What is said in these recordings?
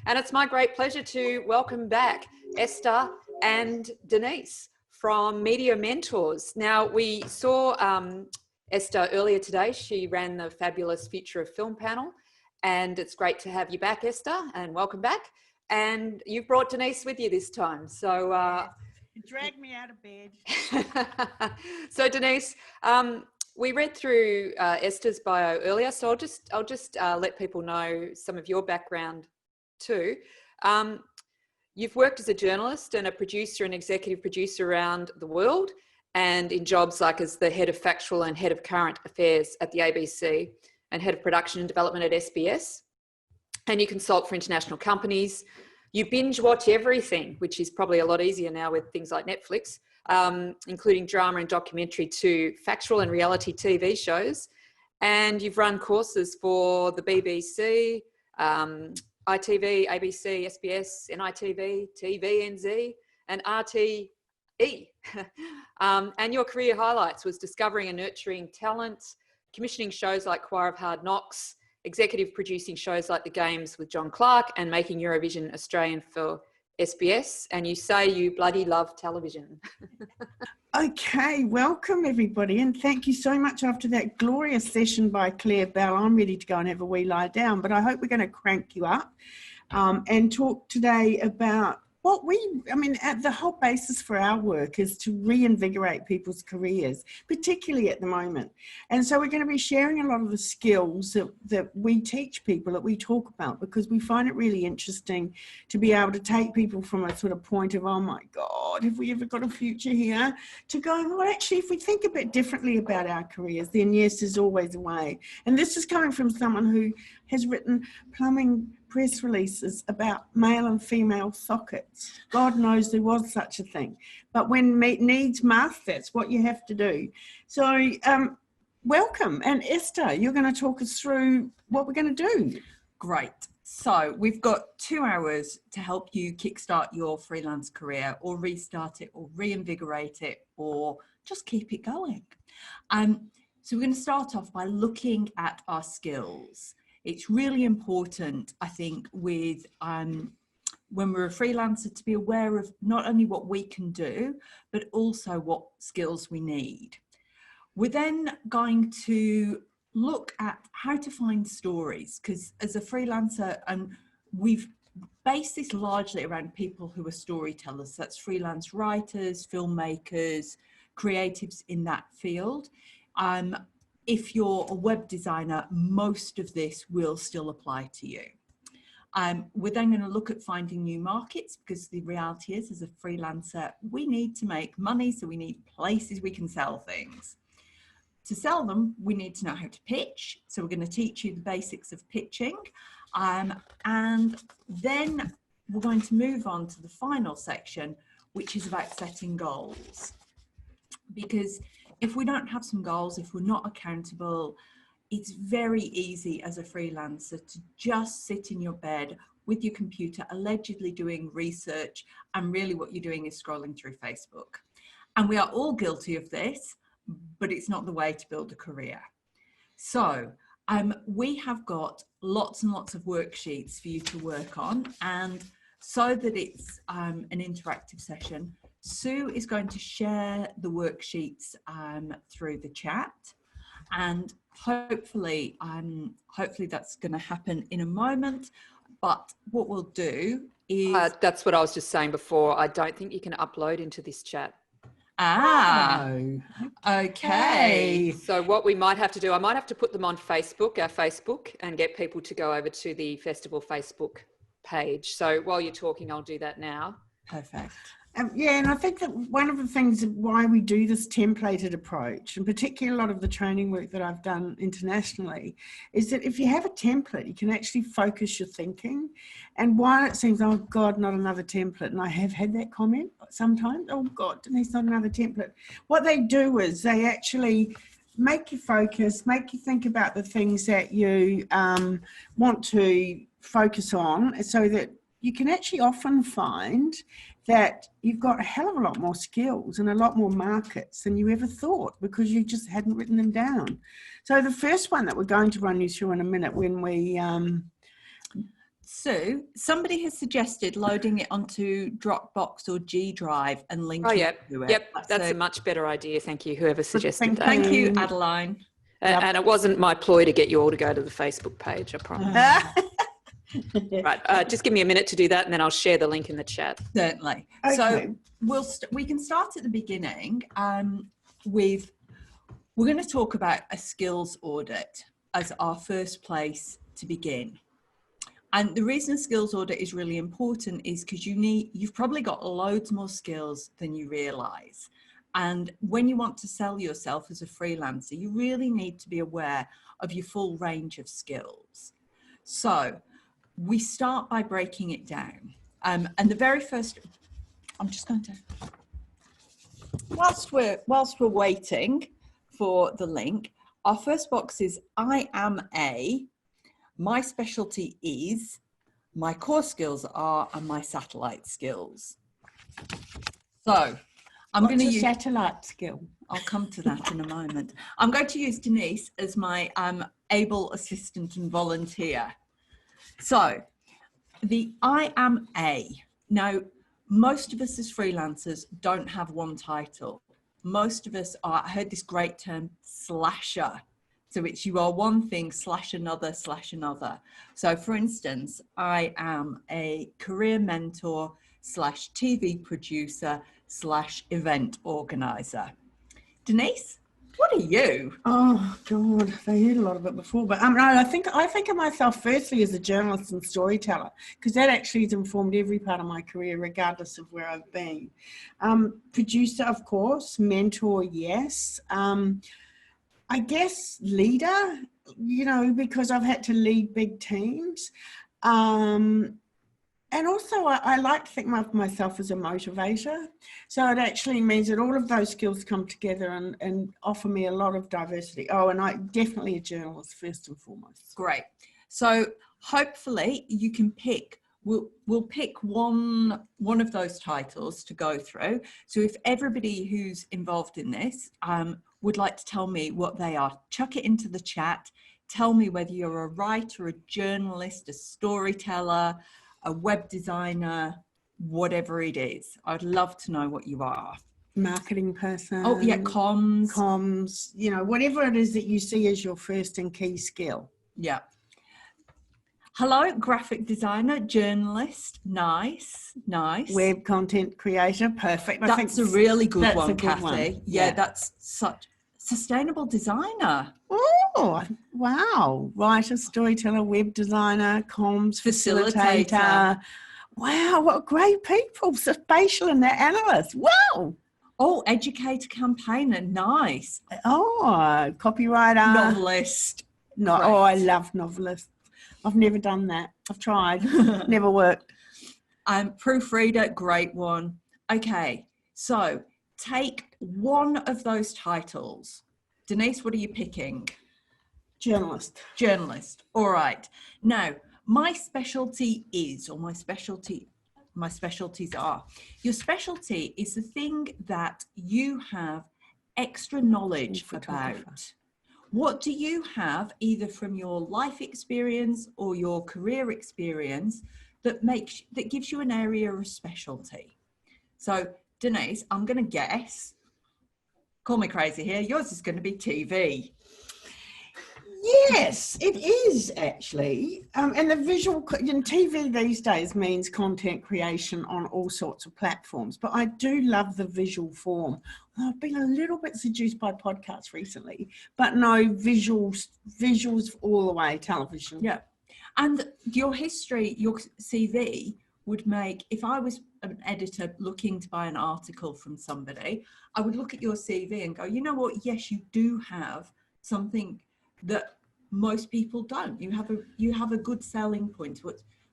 And it's my great pleasure to welcome back Esther and Denise from Media Mentors. Now, we saw Esther earlier today. She ran the fabulous Future of Film panel, and it's great to have you back, Esther, and welcome back. And you've brought Denise with you this time. So you dragged me out of bed. So Denise, we read through Esther's bio earlier, so I'll just let people know some of your background too. You've worked as a journalist and a producer and executive producer around the world, and in jobs like as the head of factual and head of current affairs at the ABC and head of production and development at SBS. And you consult for international companies. You binge watch everything, which is probably a lot easier now with things like Netflix, including drama and documentary to factual and reality TV shows. And you've run courses for the BBC, ITV, ABC, SBS, NITV, TVNZ, and RTE. And your career highlights was discovering and nurturing talent, commissioning shows like Choir of Hard Knocks, executive producing shows like The Games with John Clark, and making Eurovision Australian for SBS. And you say you bloody love television. Okay, welcome everybody, and thank you so much. After that glorious session by Claire Bell, I'm ready to go and have a wee lie down, but I hope we're going to crank you up and talk today about what the whole basis for our work is to reinvigorate people's careers, particularly at the moment. And so we're going to be sharing a lot of the skills that we teach people, that we talk about, because we find it really interesting to be able to take people from a sort of point of, oh my God, have we ever got a future here, to going, well, actually, if we think a bit differently about our careers, then yes, there's always a way. And this is coming from someone who has written plumbing press releases about male and female sockets. God knows there was such a thing. But when needs must, that's what you have to do. So welcome. And Esther, you're going to talk us through what we're going to do. Great. So we've got 2 hours to help you kickstart your freelance career, or restart it, or reinvigorate it, or just keep it going. So we're going to start off by looking at our skills. It's really important, I think, with when we're a freelancer, to be aware of not only what we can do, but also what skills we need. We're then going to look at how to find stories, because as a freelancer, we've based this largely around people who are storytellers. That's freelance writers, filmmakers, creatives in that field. If you're a web designer, most of this will still apply to you. We're then going to look at finding new markets, because the reality is, as a freelancer, we need to make money, so we need places we can sell things. To sell them, we need to know how to pitch. So we're going to teach you the basics of pitching. And then we're going to move on to the final section, which is about setting goals. Because if we don't have some goals, if we're not accountable, it's very easy as a freelancer to just sit in your bed with your computer, allegedly doing research, and really what you're doing is scrolling through Facebook. And we are all guilty of this, but it's not the way to build a career. So we have got lots and lots of worksheets for you to work on, and so that it's an interactive session, Sue is going to share the worksheets through the chat, and hopefully that's going to happen in a moment. But what we'll do is... that's what I was just saying before. I don't think you can upload into this chat. Oh, okay. So what we might have to do, I might have to put them on Facebook, our Facebook, and get people to go over to the festival Facebook page. So while you're talking, I'll do that now. Perfect. Yeah, and I think that one of the things why we do this templated approach, and particularly a lot of the training work that I've done internationally, is that if you have a template, you can actually focus your thinking. And while it seems, oh God, not another template, and I have had that comment sometimes, oh God, Denise, not another template. What they do is they actually make you focus, make you think about the things that you want to focus on, so that you can actually often find that you've got a hell of a lot more skills and a lot more markets than you ever thought, because you just hadn't written them down. So the first one that we're going to run you through in a minute, when we Sue, somebody has suggested loading it onto Dropbox or G Drive and linking to it. Yep, that's a much better idea. Thank you, whoever suggested that. Thank you, Adeline. And it wasn't my ploy to get you all to go to the Facebook page, I promise. Right, just give me a minute to do that, and then I'll share the link in the chat. Certainly. Okay. So we can start at the beginning with, we're going to talk about a skills audit as our first place to begin. And the reason a skills audit is really important is because you've probably got loads more skills than you realize. And when you want to sell yourself as a freelancer, you really need to be aware of your full range of skills. So we start by breaking it down. And the very first, I'm just going to, whilst we're waiting for the link, our first box is I am a, my specialty is, my core skills are, and my satellite skills. So I'm going to use satellite skill. I'll come to that in a moment. I'm going to use Denise as my able assistant and volunteer. So the I am a. Now, most of us as freelancers don't have one title. Most of us are, I heard this great term, slasher. So it's you are one thing slash another slash another. So for instance, I am a career mentor slash TV producer slash event organizer. Denise, what are you? Oh God, they heard a lot of it before, but I think of myself firstly as a journalist and storyteller, because that actually has informed every part of my career, regardless of where I've been. Producer, of course. Mentor, yes. I guess leader, because I've had to lead big teams. And also I like to think of myself as a motivator. So it actually means that all of those skills come together and offer me a lot of diversity. Oh, and I definitely a journalist first and foremost. Great. So hopefully you can pick, we'll pick one of those titles to go through. So if everybody who's involved in this would like to tell me what they are, chuck it into the chat. Tell me whether you're a writer, a journalist, a storyteller, a web designer, whatever it is. I'd love to know what you are. Marketing person. Oh yeah, comms. Comms, whatever it is that you see as your first and key skill. Yeah. Hello, graphic designer, journalist. Nice. Web content creator, perfect. That's a really good one, Kathy. One. Yeah, that's such sustainable designer. Oh, wow. Writer, storyteller, web designer, comms, facilitator. Wow, what great people. Spatial and analyst. Wow. Oh, educator, campaigner. Nice. Oh, copywriter. Novelist. No, oh, I love novelists. I've never done that. I've tried. Never worked. Proofreader, great one. Okay, so take one of those titles. Denise, what are you picking? Journalist. Journalist. All right. Now, my specialty is, or my specialties are, your specialty is the thing that you have extra knowledge about. What do you have, either from your life experience or your career experience, that gives you an area of specialty? So, Denise, I'm going to guess, call me crazy here, yours is going to be TV. Yes, it is actually. And the visual in TV these days means content creation on all sorts of platforms. But I do love the visual form. I've been a little bit seduced by podcasts recently, but no, visuals all the way, television. Yeah. And your history, your CV would make, if I was an editor looking to buy an article from somebody, I would look at your CV and go, you know what? Yes, you do have something that most people don't. You have a good selling point.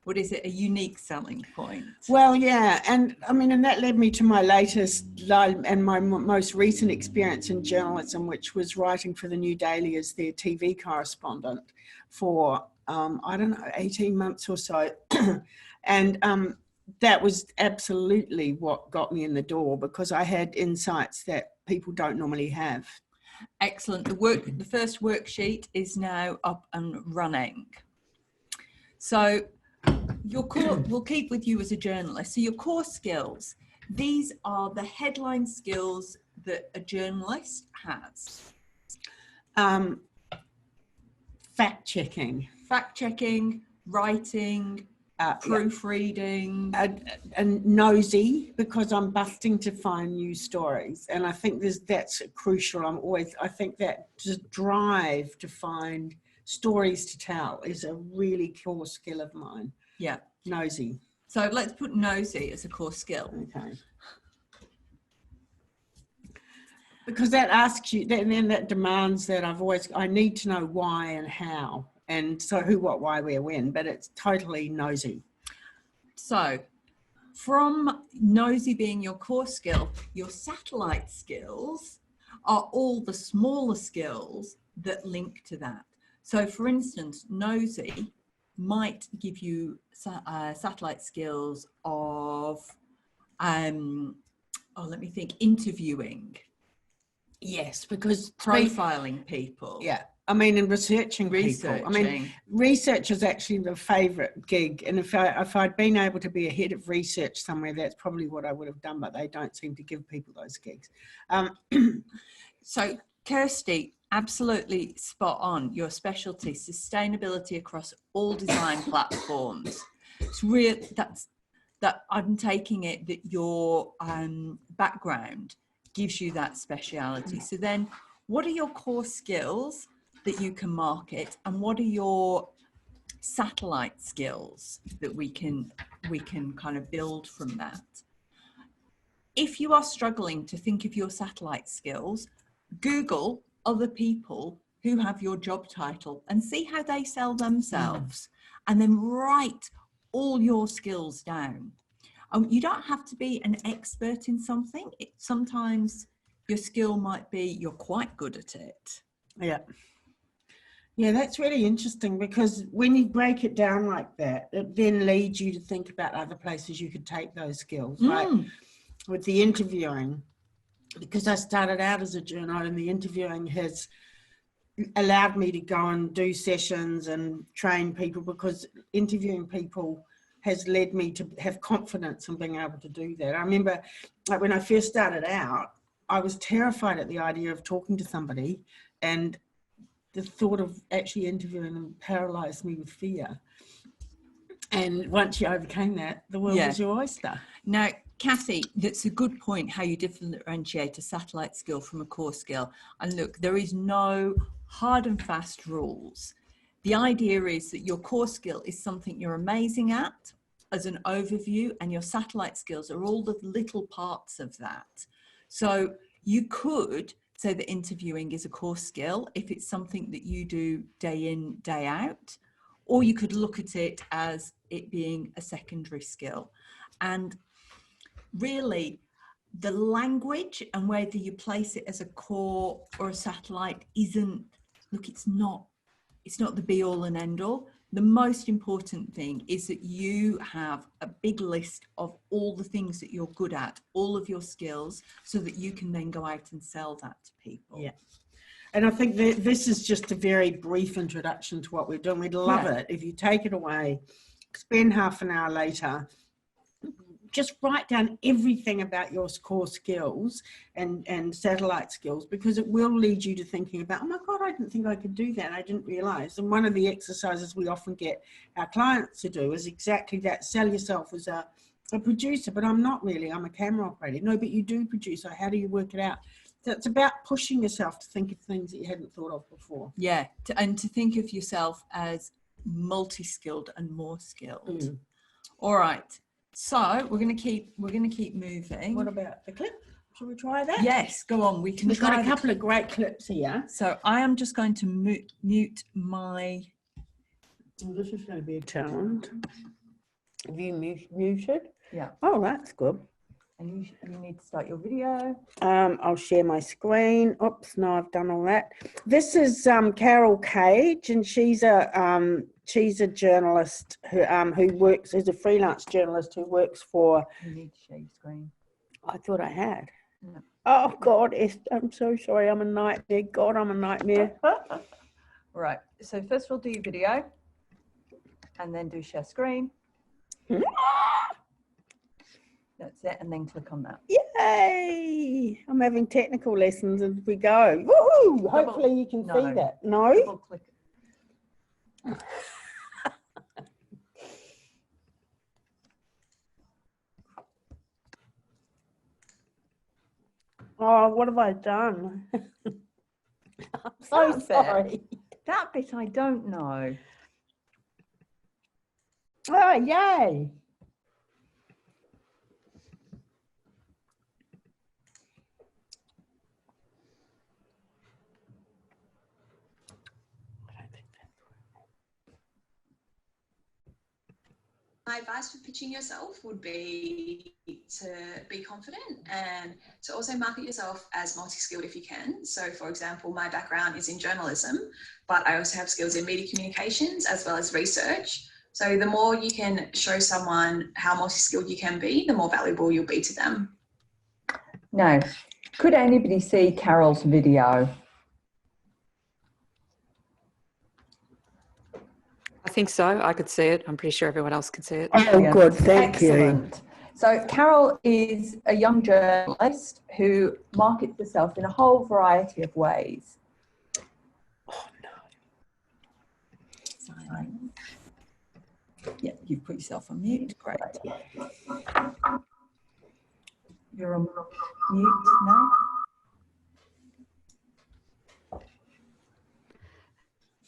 What is it? A unique selling point? Well, yeah, and I mean, and that led me to my latest and my most recent experience in journalism, which was writing for the New Daily as their TV correspondent for 18 months or so, and that was absolutely what got me in the door, because I had insights that people don't normally have. Excellent. The first worksheet is now up and running. So your core, we'll keep with you as a journalist. So your core skills, these are the headline skills that a journalist has. Fact checking, writing, proofreading, and nosy, because I'm busting to find new stories, and I think that's crucial. I think that just drive to find stories to tell is a really core skill of mine. Yeah, nosy. So let's put nosy as a core skill. Okay. Because that asks you, and then that demands that I need to know why and how, and so who, what, why, where, when, but it's totally nosy. So from nosy being your core skill, your satellite skills are all the smaller skills that link to that. So for instance, nosy might give you satellite skills of, let me think, interviewing. Yes, because profiling people. Yeah. I mean, and researching people. I mean, research is actually the favourite gig. And if I'd been able to be a head of research somewhere, that's probably what I would have done, but they don't seem to give people those gigs. So, Kirsty, absolutely spot on. Your specialty, sustainability across all design platforms. It's real. That I'm taking it that your background gives you that speciality. So then what are your core skills that you can market, and what are your satellite skills that we can kind of build from that? If you are struggling to think of your satellite skills, Google other people who have your job title and see how they sell themselves, and then write all your skills down. You don't have to be an expert in something. Sometimes your skill might be you're quite good at it. Yeah. Yeah, that's really interesting, because when you break it down like that, it then leads you to think about other places you could take those skills. Like with the interviewing, because I started out as a journo, and the interviewing has allowed me to go and do sessions and train people, because interviewing people has led me to have confidence in being able to do that. I remember, like, when I first started out, I was terrified at the idea of talking to somebody, and the thought of actually interviewing them paralyzed me with fear. And once you overcame that, the world was your oyster. Now, Kathy, that's a good point, how you differentiate a satellite skill from a core skill. And look, there is no hard and fast rules. The idea is that your core skill is something you're amazing at as an overview, and your satellite skills are all the little parts of that. So you could say that interviewing is a core skill if it's something that you do day in, day out, or you could look at it as it being a secondary skill. And really, the language and whether you place it as a core or a satellite isn't, look, it's not the be all and end all. The most important thing is that you have a big list of all the things that you're good at, all of your skills, so that you can then go out and sell that to people. Yeah. And I think that this is just a very brief introduction to what we're doing. We'd love it if you take it away, spend half an hour later, just write down everything about your core skills and satellite skills, because it will lead you to thinking about, oh my God, I didn't think I could do that. I didn't realize. And one of the exercises we often get our clients to do is exactly that. Sell yourself as a producer, but I'm not really, I'm a camera operator. No, but you do produce. So how do you work it out? So it's about pushing yourself to think of things that you hadn't thought of before. Yeah, and to think of yourself as multi-skilled and more skilled. All right. So we're going to keep moving. What about the clip? Shall we try that? Yes, go on. We can. We've got a couple of great clips here. So I am just going to mute my. Well, this is going to be a challenge. Have you muted? Yeah. Oh, that's good. And you need to start your video. I'll share my screen. Oops, no, I've done all that. This is Carol Cage, and she's a journalist who works as a freelance journalist who works for. You need to share your screen. I thought I had. No. Oh God, I'm so sorry. I'm a nightmare. God, I'm a nightmare. Right. So first of all, do your video, and then do share screen. That's it, and then click on that. Yay! I'm having technical lessons as we go. Woohoo! Hopefully you can see that. No? Double click. Oh, what have I done? I'm so sorry. That bit I don't know. Oh, yay! My advice for pitching yourself would be to be confident and to also market yourself as multi-skilled if you can. So for example, my background is in journalism, but I also have skills in media communications as well as research. So the more you can show someone how multi-skilled you can be, the more valuable you'll be to them. Now, could anybody see Carol's video? I think so. I could see it. I'm pretty sure everyone else can see it. Oh, good. Thank you. Excellent. So Carol is a young journalist who markets herself in a whole variety of ways. Oh, no. Silence. Yeah, you've put yourself on mute. Great. You're on mute now.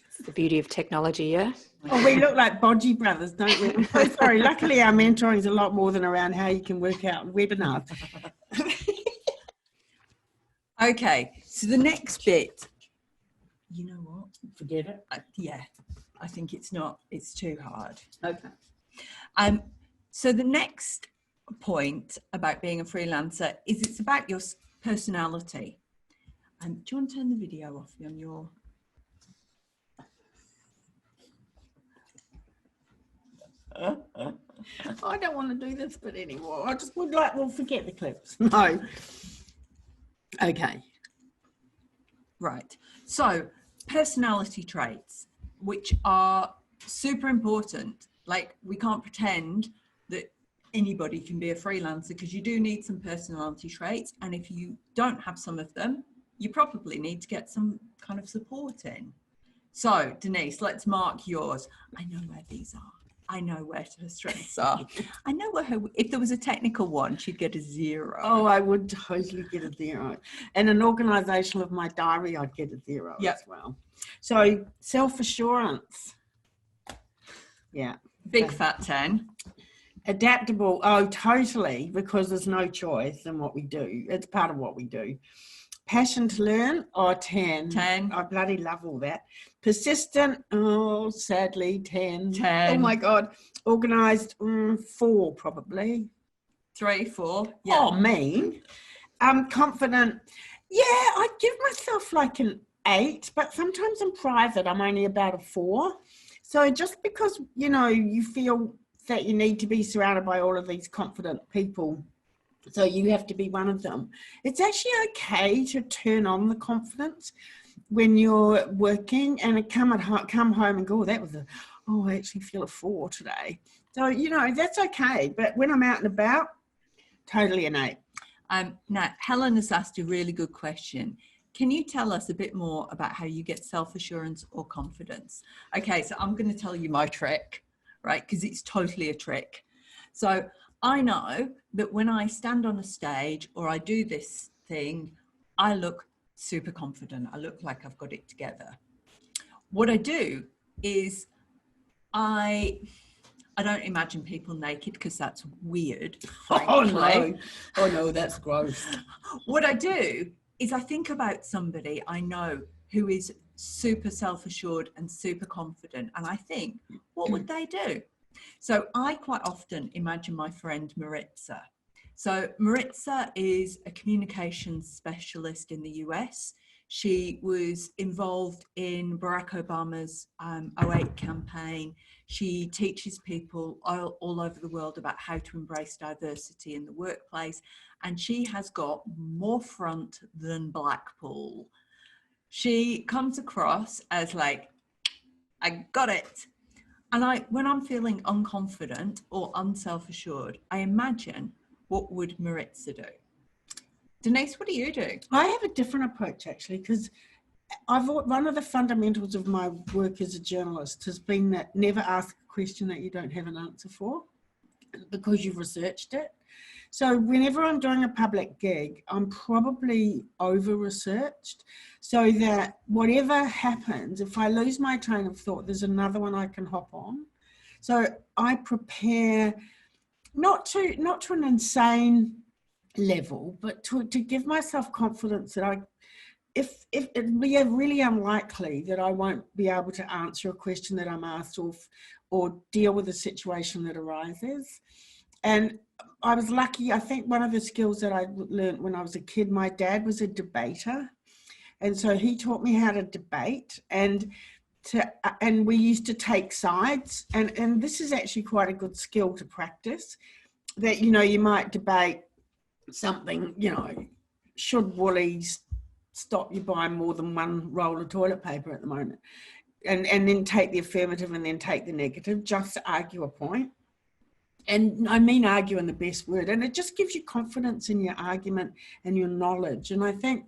It's the beauty of technology, yeah? Oh, we look like Bodgy brothers, don't we? I'm so sorry. Luckily, our mentoring is a lot more than around how you can work out webinars. Okay, so the next bit, you know what? Forget it. Yeah, I think it's not, it's too hard. Okay. So the next point about being a freelancer is it's about your personality. Do you want to turn the video off on your... I don't want to do this bit anymore. I just would like, well, forget the clips. No. Okay. Right. So personality traits, which are super important. Like, we can't pretend that anybody can be a freelancer because you do need some personality traits. And if you don't have some of them, you probably need to get some kind of support in. So Denise, let's mark yours. I know where these are. I know where her strengths are. I know where her, if there was a technical one, she'd get a 0. Oh, I would totally get a 0. And an organisation of my diary, I'd get a 0 as well. So self-assurance. Yeah. Big fat 10. Adaptable. Oh, totally. Because there's no choice in what we do. It's part of what we do. Passion to learn. Oh, 10. 10. I bloody love all that. Persistent. Oh, sadly, 10. 10. Oh my God. Organised. 4 probably. 3, 4. Yeah. Oh, mean. Confident. Yeah, I'd give myself like an 8, but sometimes in private, I'm only about a 4. So just because, you know, you feel that you need to be surrounded by all of these confident people, so you have to be one of them. It's actually okay to turn on the confidence when you're working and come home and go, I actually feel a 4 today. So, you know, that's okay. But when I'm out and about, totally an 8. Now, Helen has asked a really good question. Can you tell us a bit more about how you get self-assurance or confidence? Okay, so I'm going to tell you my trick, right? Because it's totally a trick. So I know that when I stand on a stage or I do this thing, I look super confident. I look like I've got it together. What I do is I don't imagine people naked because that's weird. Oh no, that's gross. What I do is I think about somebody I know who is super self-assured and super confident. And I think, what would they do? So I quite often imagine my friend Maritza. So Maritza is a communications specialist in the US. She was involved in Barack Obama's 2008 campaign. She teaches people all over the world about how to embrace diversity in the workplace. And she has got more front than Blackpool. She comes across as like, I got it. And when I'm feeling unconfident or unself-assured, I imagine what would Maritza do? Denise, what do you do? I have a different approach actually, because one of the fundamentals of my work as a journalist has been that never ask a question that you don't have an answer for, because you've researched it. So whenever I'm doing a public gig, I'm probably over-researched, so that whatever happens, if I lose my train of thought, there's another one I can hop on. So I prepare not to an insane level, but to give myself confidence that if it'd be really unlikely that I won't be able to answer a question that I'm asked, or deal with a situation that arises. And I was lucky. I think one of the skills that I learned when I was a kid, my dad was a debater, and so he taught me how to debate, and we used to take sides, and this is actually quite a good skill to practice. That, you know, you might debate something, you know, should Woolies stop you buying more than one roll of toilet paper at the moment, and then take the affirmative and then take the negative, just to argue a point. And I mean argue in the best word, and it just gives you confidence in your argument and your knowledge. And I think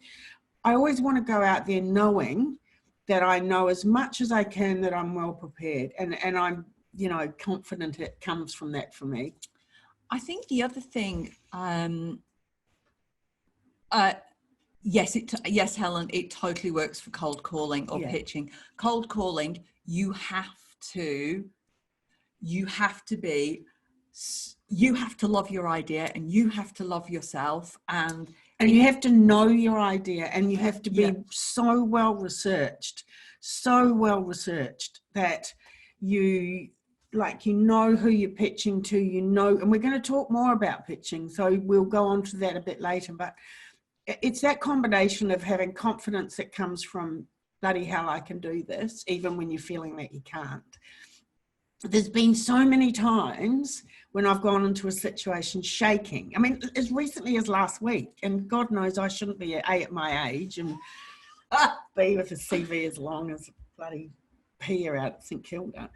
I always want to go out there knowing that I know as much as I can, that I'm well prepared, and I'm, you know, confident. It comes from that for me. I think the other thing, yes, Helen, it totally works for cold calling or pitching. Cold calling, you have to love your idea, and you have to love yourself, and you have to know your idea, and you have to be so well researched that you know who you're pitching to, you know. And we're going to talk more about pitching, so we'll go on to that a bit later, but it's that combination of having confidence that comes from, bloody hell, I can do this, even when you're feeling that you can't. There's been so many times when I've gone into a situation shaking. I mean, as recently as last week, and God knows I shouldn't be at my age and B with a CV as long as bloody Pia out at St Kilda.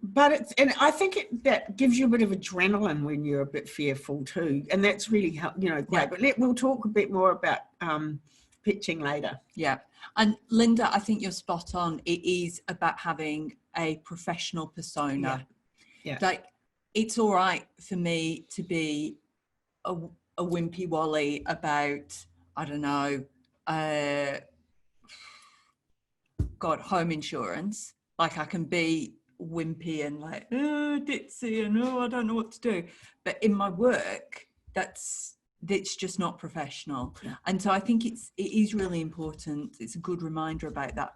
But I think that gives you a bit of adrenaline when you're a bit fearful too, and that's really, you know, great. Yeah. But we'll talk a bit more about pitching later. Yeah, and Linda, I think you're spot on. It is about having a professional persona. Yeah. Like, it's all right for me to be a wimpy Wally about, I don't know, home insurance. Like, I can be wimpy and like, oh, ditzy, and oh, I don't know what to do. But in my work, that's just not professional. Yeah. And so I think it is really important. It's a good reminder about that.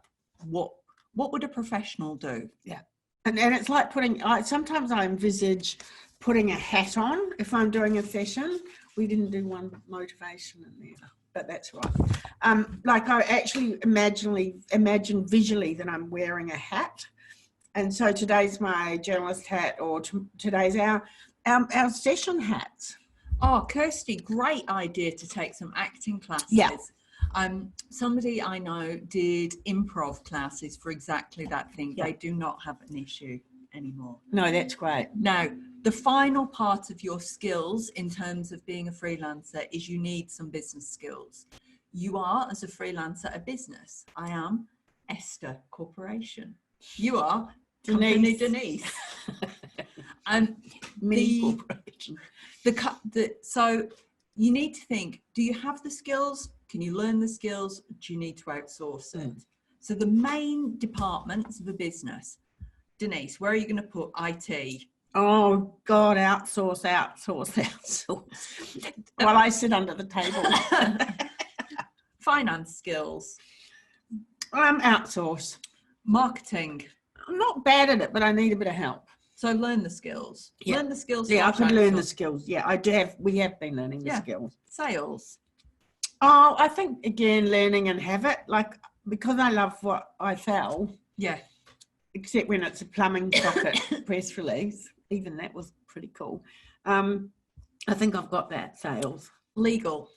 What would a professional do? Yeah. And it's like sometimes I envisage putting a hat on if I'm doing a session. We didn't do one motivation in there, but that's right. Like, I actually imagine visually that I'm wearing a hat. And so today's my journalist hat, or today's our session hats. Oh, Kirsty, great idea to take some acting classes. Yeah. Somebody I know did improv classes for exactly that thing. Yeah. They do not have an issue anymore. No, that's great. Now, the final part of your skills in terms of being a freelancer is you need some business skills. You are, as a freelancer, a business. I am Esther Corporation. You are Denise. And so you need to think, do you have the skills? Can you learn the skills? Do you need to outsource it? So the main departments of a business, Denise, where are you going to put IT? Oh God, outsource. Well, I sit under the table. Finance skills. Outsource. Marketing. I'm not bad at it, but I need a bit of help. So learn the skills. Yeah. Learn the skills. Yeah, I could learn the skills. Yeah, I do have. We have been learning the skills. Sales. Oh, I think again, learning and have it. Like, because I love what I sell. Yeah. Except when it's a plumbing socket press release. Even that was pretty cool. I think I've got that. Sales. Legal.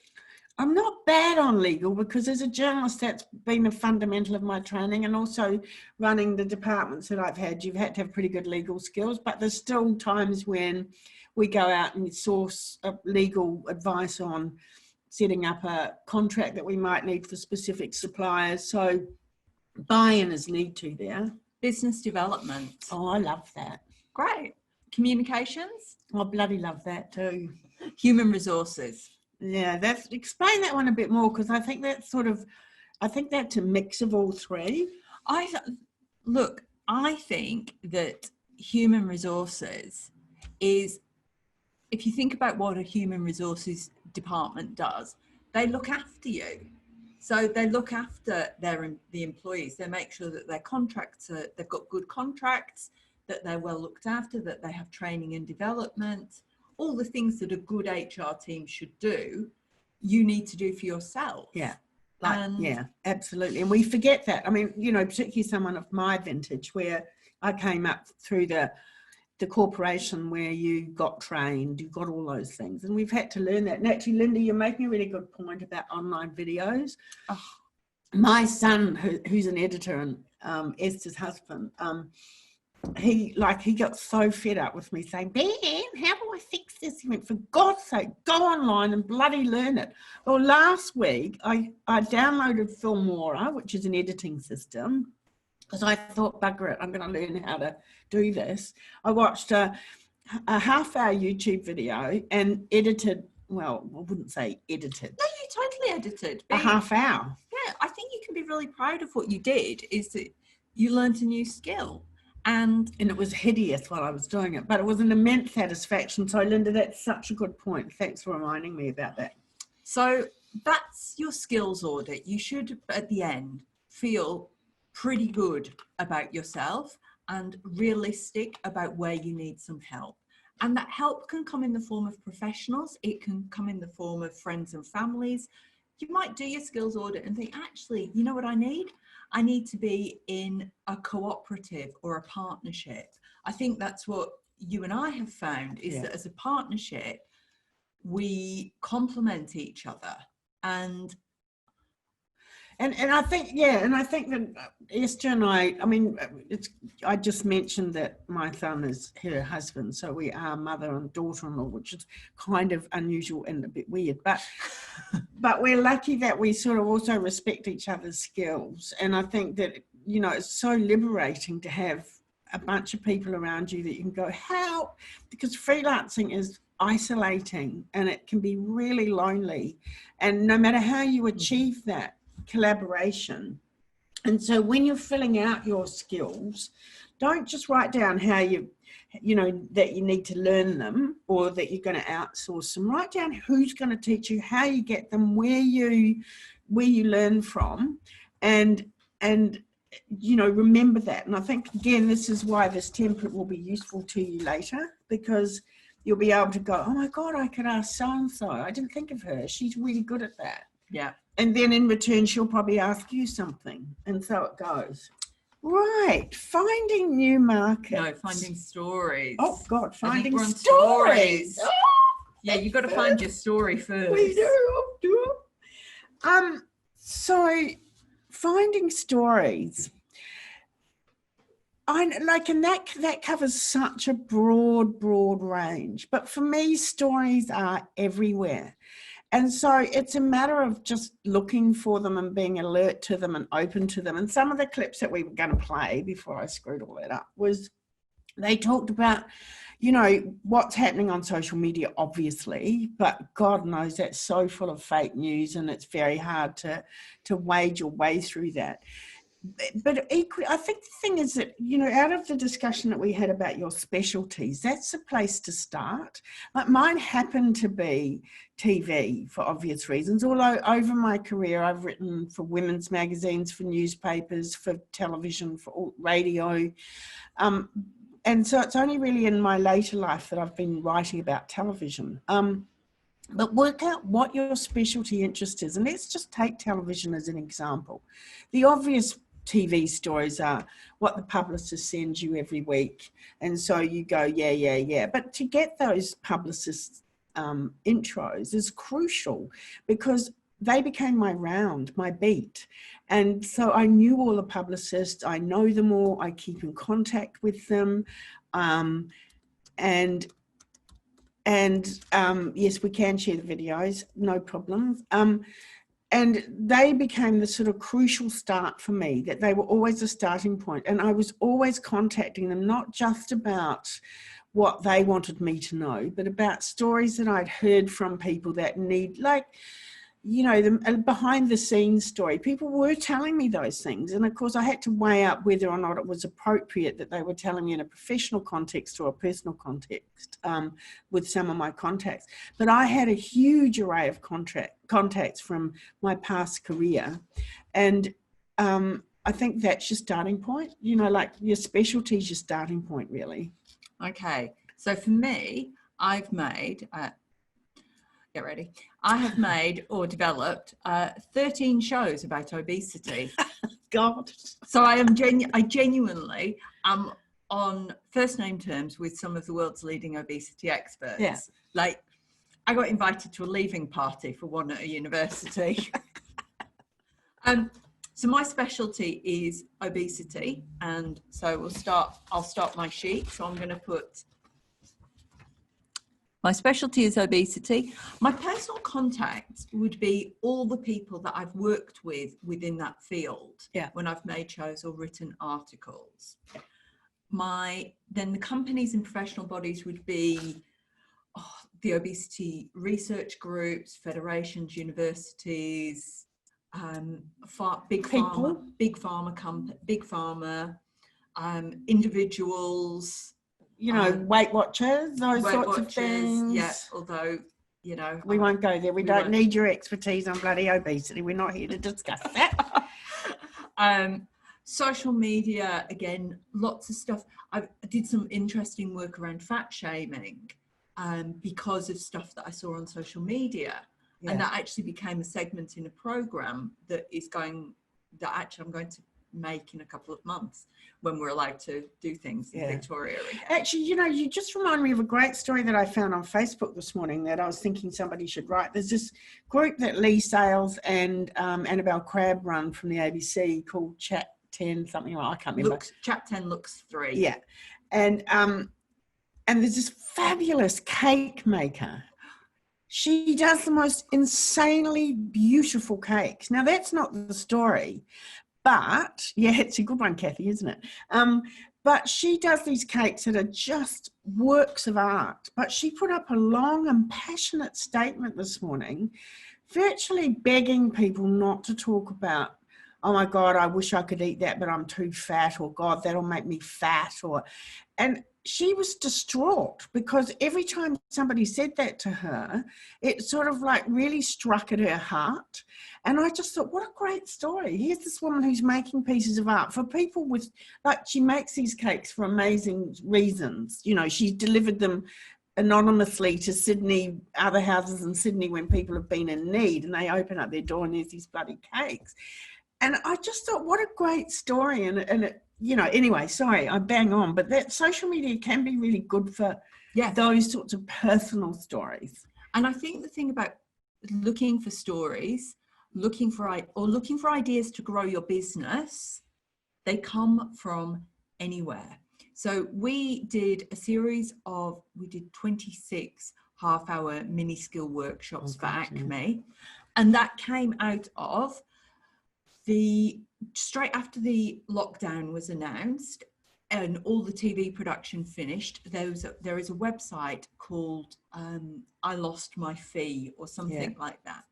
I'm not bad on legal because as a journalist, that's been a fundamental of my training, and also running the departments that I've had, you've had to have pretty good legal skills, but there's still times when we go out and source legal advice on setting up a contract that we might need for specific suppliers. So buy-in is need to there. Business development. Oh, I love that. Great. Communications. I bloody love that too. Human resources. Yeah, explain that one a bit more, because I think that's a mix of all three. I think that human resources is, if you think about what a human resources department does, they look after you. So they look after the employees. They make sure that their contracts they've got good contracts, that they're well looked after, that they have training and development. All the things that a good HR team should do, you need to do for yourself. Yeah, yeah, absolutely. And we forget that. I mean, particularly someone of my vintage, where I came up through the corporation where you got trained, you got all those things. And we've had to learn that. And actually, Linda, you're making a really good point about online videos. Oh. My son, who's an editor, and Esther's husband, he got so fed up with me saying, "Ben, how do I fix this?" He went, "For God's sake, go online and bloody learn it." Well, last week I downloaded Filmora, which is an editing system, because I thought, bugger it, I'm going to learn how to do this. I watched a half-hour YouTube video and edited. Well, I wouldn't say edited. No, you totally edited. A half hour. Yeah, I think you can be really proud of what you did. Is that you learned a new skill. And it was hideous while I was doing it, but it was an immense satisfaction. So, Linda, that's such a good point. Thanks for reminding me about that. So that's your skills audit. You should, at the end, feel pretty good about yourself and realistic about where you need some help. And that help can come in the form of professionals. It can come in the form of friends and families. You might do your skills audit and think, actually, you know what I need? I need to be in a cooperative or a partnership. I think that's what you and I have found, is that as a partnership, we complement each other. And I think, and I think that Esther and I mean, I just mentioned that my son is her husband, so we are mother and daughter-in-law, which is kind of unusual and a bit weird, but we're lucky that we sort of also respect each other's skills. And I think that, it's so liberating to have a bunch of people around you that you can go, help, because freelancing is isolating and it can be really lonely. And no matter how you achieve that, collaboration. And so when you're filling out your skills, don't just write down how that you need to learn them or that you're going to outsource them. Write down who's going to teach you, how you get them, where you learn from, and remember that. And I think, again, this is why this template will be useful to you later, because you'll be able to go, oh my God, I could ask so-and-so. I didn't think of her. She's really good at that. Yeah. And then in return, she'll probably ask you something. And so it goes. Right. Finding new markets. No, finding stories. Oh, God. Finding stories. Oh, yeah, you've got to find your story first. We do. So finding stories. And that covers such a broad range. But for me, stories are everywhere. And so it's a matter of just looking for them and being alert to them and open to them. And some of the clips that we were going to play before I screwed all that up was they talked about, what's happening on social media, obviously, but God knows that's so full of fake news and it's very hard to wade your way through that. But equally, I think the thing is that, out of the discussion that we had about your specialties, that's a place to start. Like mine happened to be TV for obvious reasons, although over my career, I've written for women's magazines, for newspapers, for television, for radio. And so it's only really in my later life that I've been writing about television. But work out what your specialty interest is. And let's just take television as an example. The obvious TV stories are what the publicist sends you every week. And so you go, yeah. But to get those publicists intros is crucial, because they became my round, my beat. And so I knew all the publicists, I know them all, I keep in contact with them. And yes, we can share the videos, no problems. And they became the sort of crucial start for me, that they were always a starting point. And I was always contacting them, not just about what they wanted me to know, but about stories that I'd heard from people that need, like, you know, the behind the scenes story. People were telling me those things. And of course I had to weigh up whether or not it was appropriate that they were telling me in a professional context or a personal context with some of my contacts. But I had a huge array of contacts from my past career. And I think that's your starting point, you know, like your specialty is your starting point, really. Okay. So for me, I've made... get ready. I have made or developed 13 shows about obesity. God. So I genuinely am on first name terms with some of the world's leading obesity experts. Yeah. Like, I got invited to a leaving party for one at a university. So my specialty is obesity, and so I'll start my sheet. So I'm going to put. My specialty is obesity. My personal contacts would be all the people that I've worked with within that field when I've made shows or written articles. Then the companies and professional bodies would be the obesity research groups, federations, universities, big pharma, individuals. You know, Weight Watchers, those sorts of things. Yeah, although, you know. We won't go there. We don't need your expertise on bloody obesity. We're not here to discuss that. Social media, again, lots of stuff. I did some interesting work around fat shaming because of stuff that I saw on social media. Yeah. And that actually became a segment in a program that I'm going to make in a couple of months when we're allowed to do things in Victoria again. Actually, you know, you just remind me of a great story that I found on Facebook this morning that I was thinking somebody should write. There's this group that Lee Sales and Annabelle Crabb run from the ABC called Chat 10 something, I can't remember. Chat 10 looks 3. Yeah. And there's this fabulous cake maker. She does the most insanely beautiful cakes. Now that's not the story, but yeah, it's a good one, Kathy, isn't it? But she does these cakes that are just works of art. But she put up a long and passionate statement this morning, virtually begging people not to talk about, oh my God, I wish I could eat that, but I'm too fat, or God, that'll make me fat, and she was distraught because every time somebody said that to her, it sort of like really struck at her heart. And I just thought, what a great story. Here's this woman who's making pieces of art for people with, like, she makes these cakes for amazing reasons. You know, she's delivered them anonymously to Sydney, other houses in Sydney when people have been in need, and they open up their door and there's these bloody cakes. And I just thought, what a great story. And it, you know, anyway, sorry, I bang on, but that social media can be really good for those sorts of personal stories. And I think the thing about looking for stories, looking for ideas to grow your business, they come from anywhere. So we did 26 half-hour mini skill workshops for Acme, and that came out of straight after the lockdown was announced and all the TV production finished, there is a website called I Lost My Fee or something like that.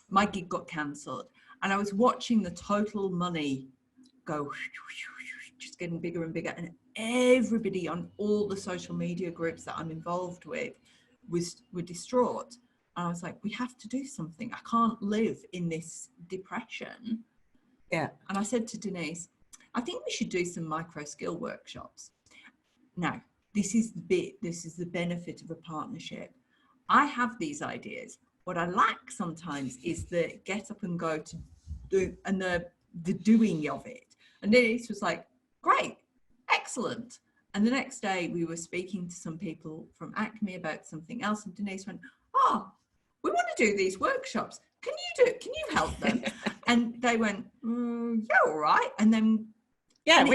My gig got cancelled, and I was watching the total money go just getting bigger and bigger, and everybody on all the social media groups that I'm involved with were distraught. And I was like, we have to do something. I can't live in this depression. Yeah. And I said to Denise, I think we should do some micro skill workshops. Now, this is the benefit of a partnership. I have these ideas. What I lack sometimes is the get up and go to do, and the doing of it. And Denise was like, great, excellent. And the next day we were speaking to some people from Acme about something else. And Denise went, oh, we want to do these workshops. Can you help them? And they went, yeah, all right. And then yeah, and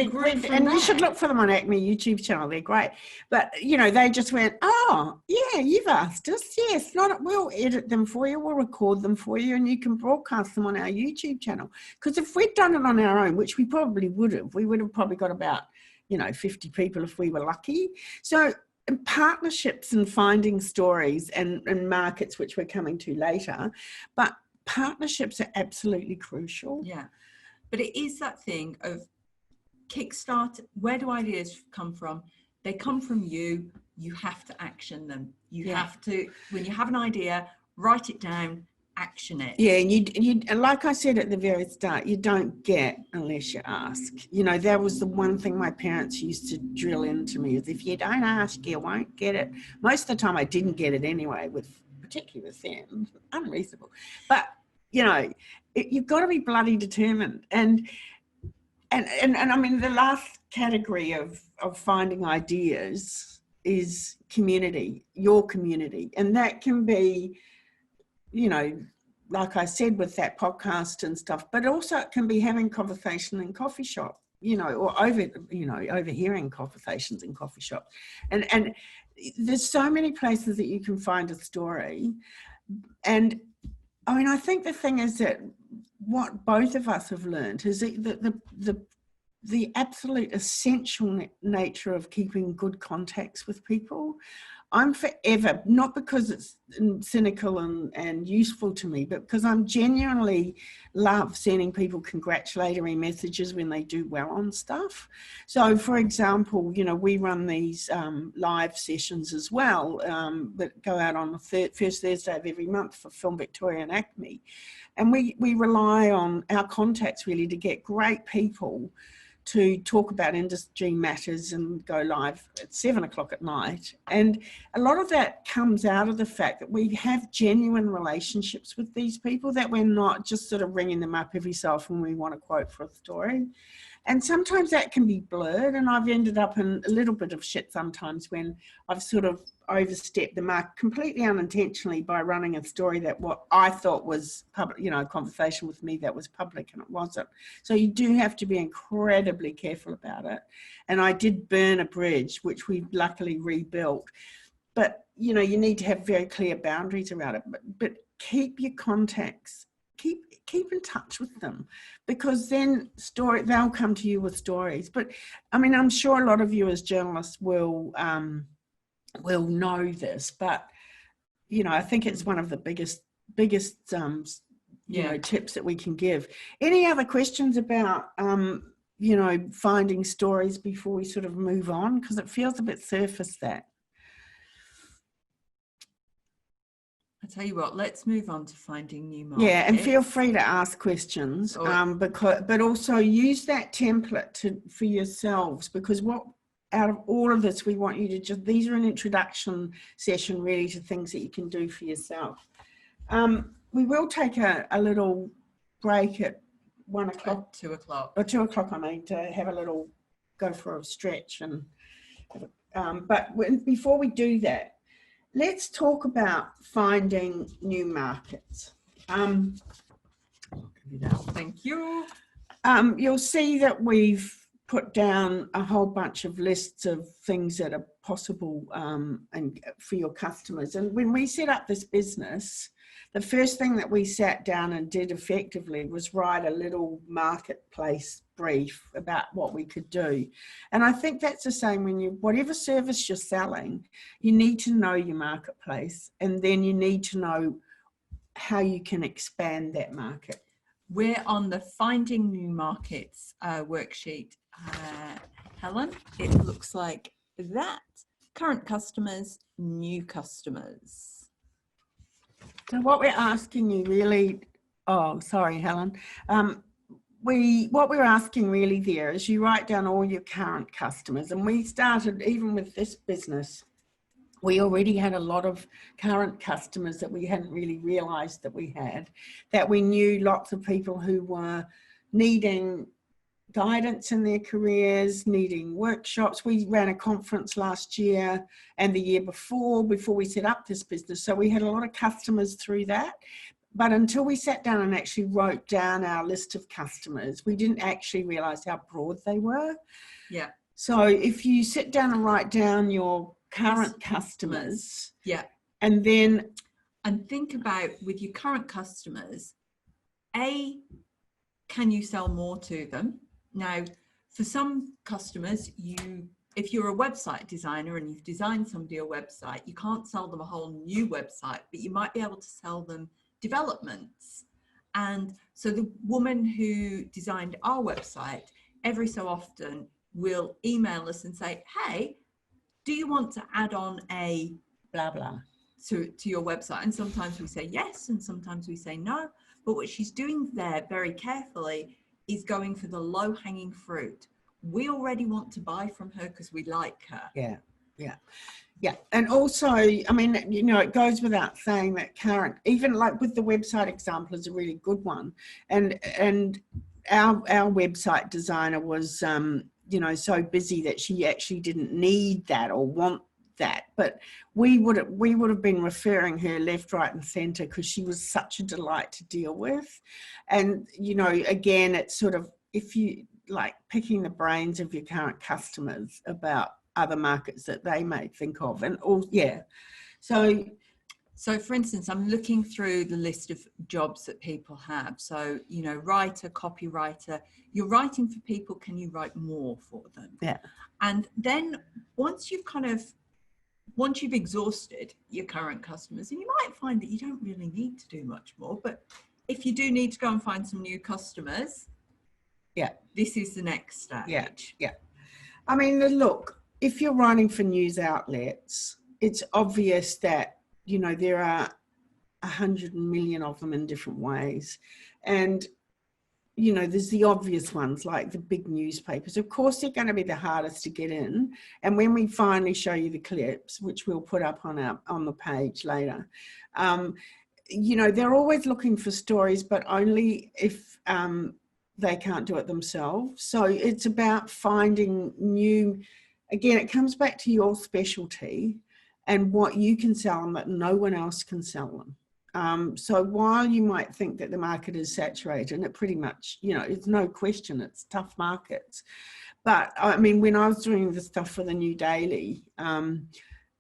you should look for them on Acme YouTube channel. They're great. But, you know, they just went, oh, yeah, you've asked us. Yes, we'll edit them for you. We'll record them for you and you can broadcast them on our YouTube channel. Because if we'd done it on our own, which we probably would have, we would have probably got about, 50 people if we were lucky. So partnerships and finding stories and markets, which we're coming to later, but partnerships are absolutely crucial. Yeah. But it is that thing of kickstart. Where do ideas come from? They come from you. You have to action them. You have to, when you have an idea, write it down, action it. Yeah, and like I said at the very start, you don't get unless you ask. That was the one thing my parents used to drill into me, is if you don't ask, you won't get it. Most of the time I didn't get it anyway, particularly with them. Unreasonable. But, you've got to be bloody determined. And I mean, the last category of finding ideas is community, your community. And that can be, like I said, with that podcast and stuff, but also it can be having conversation in coffee shop, or overhearing conversations in coffee shop. And there's so many places that you can find a story. And I mean, I think the thing is that what both of us have learned is the absolute essential nature of keeping good contacts with people. I'm forever, not because it's cynical and useful to me, but because I'm genuinely love sending people congratulatory messages when they do well on stuff. So, for example, we run these live sessions as well that go out on the first Thursday of every month for Film Victoria and Acme. And we rely on our contacts really to get great people to talk about industry matters and go live at 7:00 at night. And a lot of that comes out of the fact that we have genuine relationships with these people, that we're not just sort of ringing them up every so often when we want a quote for a story. And sometimes that can be blurred, and I've ended up in a little bit of shit sometimes when I've sort of overstepped the mark completely unintentionally by running a story that what I thought was public, a conversation with me that was public, and it wasn't. So you do have to be incredibly careful about it. And I did burn a bridge, which we luckily rebuilt. But, you need to have very clear boundaries around it. But keep your contacts. Keep in touch with them, because then they'll come to you with stories. But I mean, I'm sure a lot of you as journalists will know this, but I think it's one of the biggest tips that we can give. Any other questions about finding stories before we sort of move on, because it feels a bit surface that. I tell you what, let's move on to finding new markets. Yeah, and feel free to ask questions, but also use that template for yourselves, because out of all of this, we want you to these are an introduction session really to things that you can do for yourself. We will take a little break at 1 o'clock. 2 o'clock. Or 2 o'clock, I mean, to have a little, go for a stretch. But before we do that, let's talk about finding new markets. Thank you. You'll see that we've put down a whole bunch of lists of things that are possible and for your customers. And when we set up this business, the first thing that we sat down and did effectively was write a little marketplace brief about what we could do. And I think that's the same when whatever service you're selling, you need to know your marketplace, and then you need to know how you can expand that market. We're on the Finding New Markets worksheet. Helen, it looks like that. Current customers, new customers. So what we're asking you really, Helen. What we're asking really there is you write down all your current customers. And we started, even with this business, we already had a lot of current customers that we hadn't really realized that we had, that we knew lots of people who were needing guidance in their careers, needing workshops. We ran a conference last year and the year before we set up this business. So we had a lot of customers through that. but until we sat down and actually wrote down our list of customers, we didn't actually realize how broad they were. Yeah. So if you sit down and write down your current customers, yeah, and then think about with your current customers, can you sell more to them? Now, for some customers, if you're a website designer and you've designed somebody a website, you can't sell them a whole new website, but you might be able to sell them developments. And so the woman who designed our website every so often will email us and say, hey, do you want to add on a blah, blah to your website? And sometimes we say yes, and sometimes we say no. But what she's doing there very carefully is going for the low-hanging fruit. We already want to buy from her because we like her. Yeah, yeah. Yeah, and also, I mean, you know, it goes without saying that current, even like with the website example is a really good one. And our website designer was, you know, so busy that she actually didn't need that or want that. But we would have been referring her left, right, and centre because she was such a delight to deal with. And, you know, again, it's sort of, if you like picking the brains of your current customers about other markets that they may think of, and all, yeah. So for instance, I'm looking through the list of jobs that people have. So, you know, writer, copywriter, you're writing for people, can you write more for them? Yeah. And then once you've exhausted your current customers, and you might find that you don't really need to do much more, but if you do need to go and find some new customers, yeah, this is the next stage. Yeah, yeah. I mean, look, if you're writing for news outlets, it's obvious that, you know, there are 100 million of them in different ways. And, you know, there's the obvious ones like the big newspapers. Of course, they're going to be the hardest to get in. And when we finally show you the clips, which we'll put up on the page later, you know, they're always looking for stories, but only if they can't do it themselves. So it's about finding new, again, it comes back to your specialty and what you can sell them that no one else can sell them. So while you might think that the market is saturated, and it pretty much, you know, it's no question, it's tough markets. But I mean, when I was doing the stuff for the New Daily,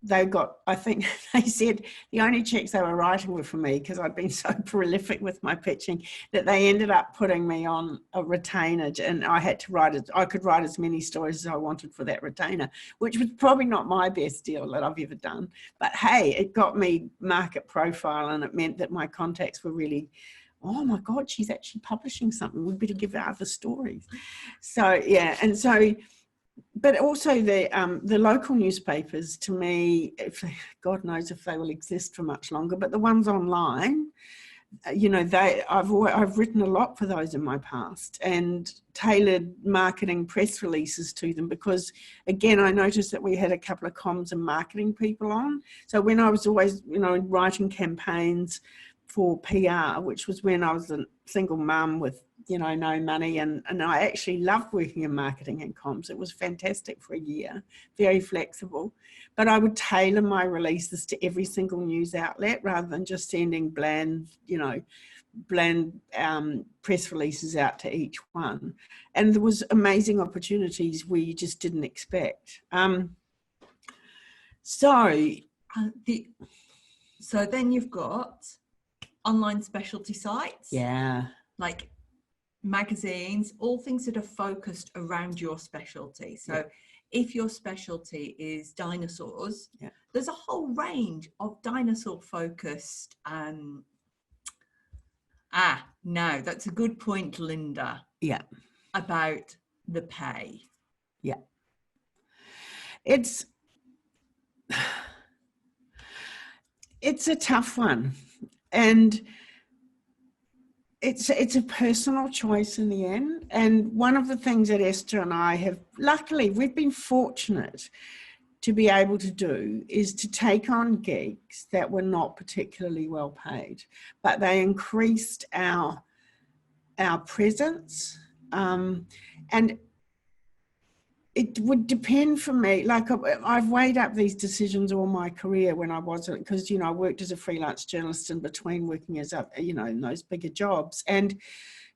they got, I think they said the only checks they were writing were for me because I'd been so prolific with my pitching that they ended up putting me on a retainer, and I had to write it. I could write as many stories as I wanted for that retainer, which was probably not my best deal that I've ever done. But hey, it got me market profile, and it meant that my contacts were really, oh my God, she's actually publishing something. We'd better give her other stories. So yeah, and so, but also the local newspapers, to me, God knows if they will exist for much longer, but the ones online, you know, I've written a lot for those in my past and tailored marketing press releases to them because, again, I noticed that we had a couple of comms and marketing people on. So when I was always, you know, writing campaigns for PR, which was when I was a single mum with, you know, no money, and I actually loved working in marketing and comms. It was fantastic for a year, very flexible. But I would tailor my releases to every single news outlet rather than just sending bland, you know, press releases out to each one. And there was amazing opportunities where you just didn't expect. So then you've got online specialty sites. Yeah. Like magazines, all things that are focused around your specialty. So if your specialty is dinosaurs, there's a whole range of dinosaur focused. No, that's a good point, Linda. Yeah. About the pay. Yeah. It's a tough one. And it's a personal choice in the end. And one of the things that Esther and I have, luckily, we've been fortunate to be able to do is to take on gigs that were not particularly well paid, but they increased our presence. And It would depend for me. Like I've weighed up these decisions all my career when I wasn't, because, you know, I worked as a freelance journalist in between working as a, you know, in those bigger jobs. And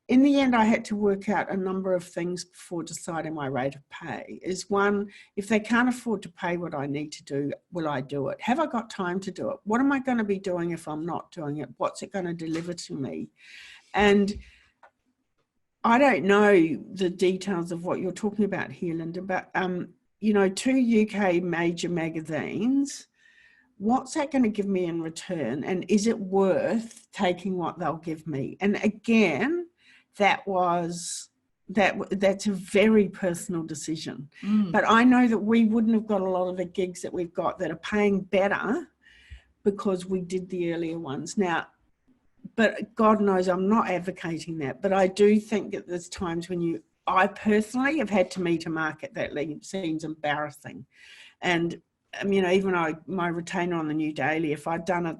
in the end, I had to work out a number of things before deciding my rate of pay. Is one, if they can't afford to pay what I need to do, will I do it? Have I got time to do it? What am I going to be doing if I'm not doing it? What's it going to deliver to me? And I don't know the details of what you're talking about here, Linda, but, you know, 2 UK major magazines, what's that going to give me in return? And is it worth taking what they'll give me? And again, that's a very personal decision. But I know that we wouldn't have got a lot of the gigs that we've got that are paying better because we did the earlier ones. Now, but God knows I'm not advocating that, but I do think that there's times when I personally have had to meet a market that seems embarrassing. And you know, even my retainer on the New Daily, if I'd done a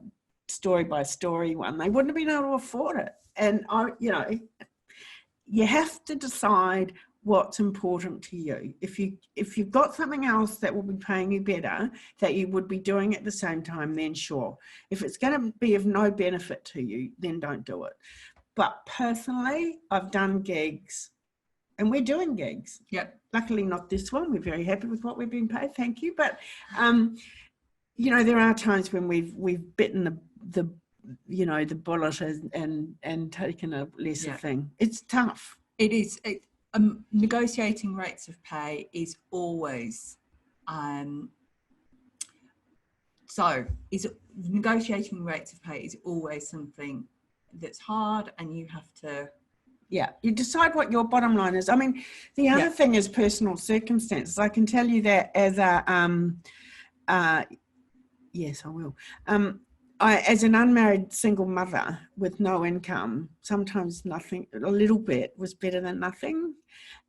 story by story one, they wouldn't have been able to afford it. And you know, you have to decide what's important to you. If you've got something else that will be paying you better, that you would be doing at the same time, then sure. If it's going to be of no benefit to you, then don't do it. But personally, I've done gigs, and we're doing gigs. Yep. Luckily not this one. We're very happy with what we've been paid. Thank you. But, you know, there are times when we've bitten the you know, the bullet and taken a lesser thing. It's tough. It is. Negotiating rates of pay is always, negotiating rates of pay is always something that's hard, and you have to, you decide what your bottom line is. I mean, the other thing is personal circumstances. I can tell you that as a yes, I will. As an unmarried single mother with no income, sometimes nothing, a little bit was better than nothing.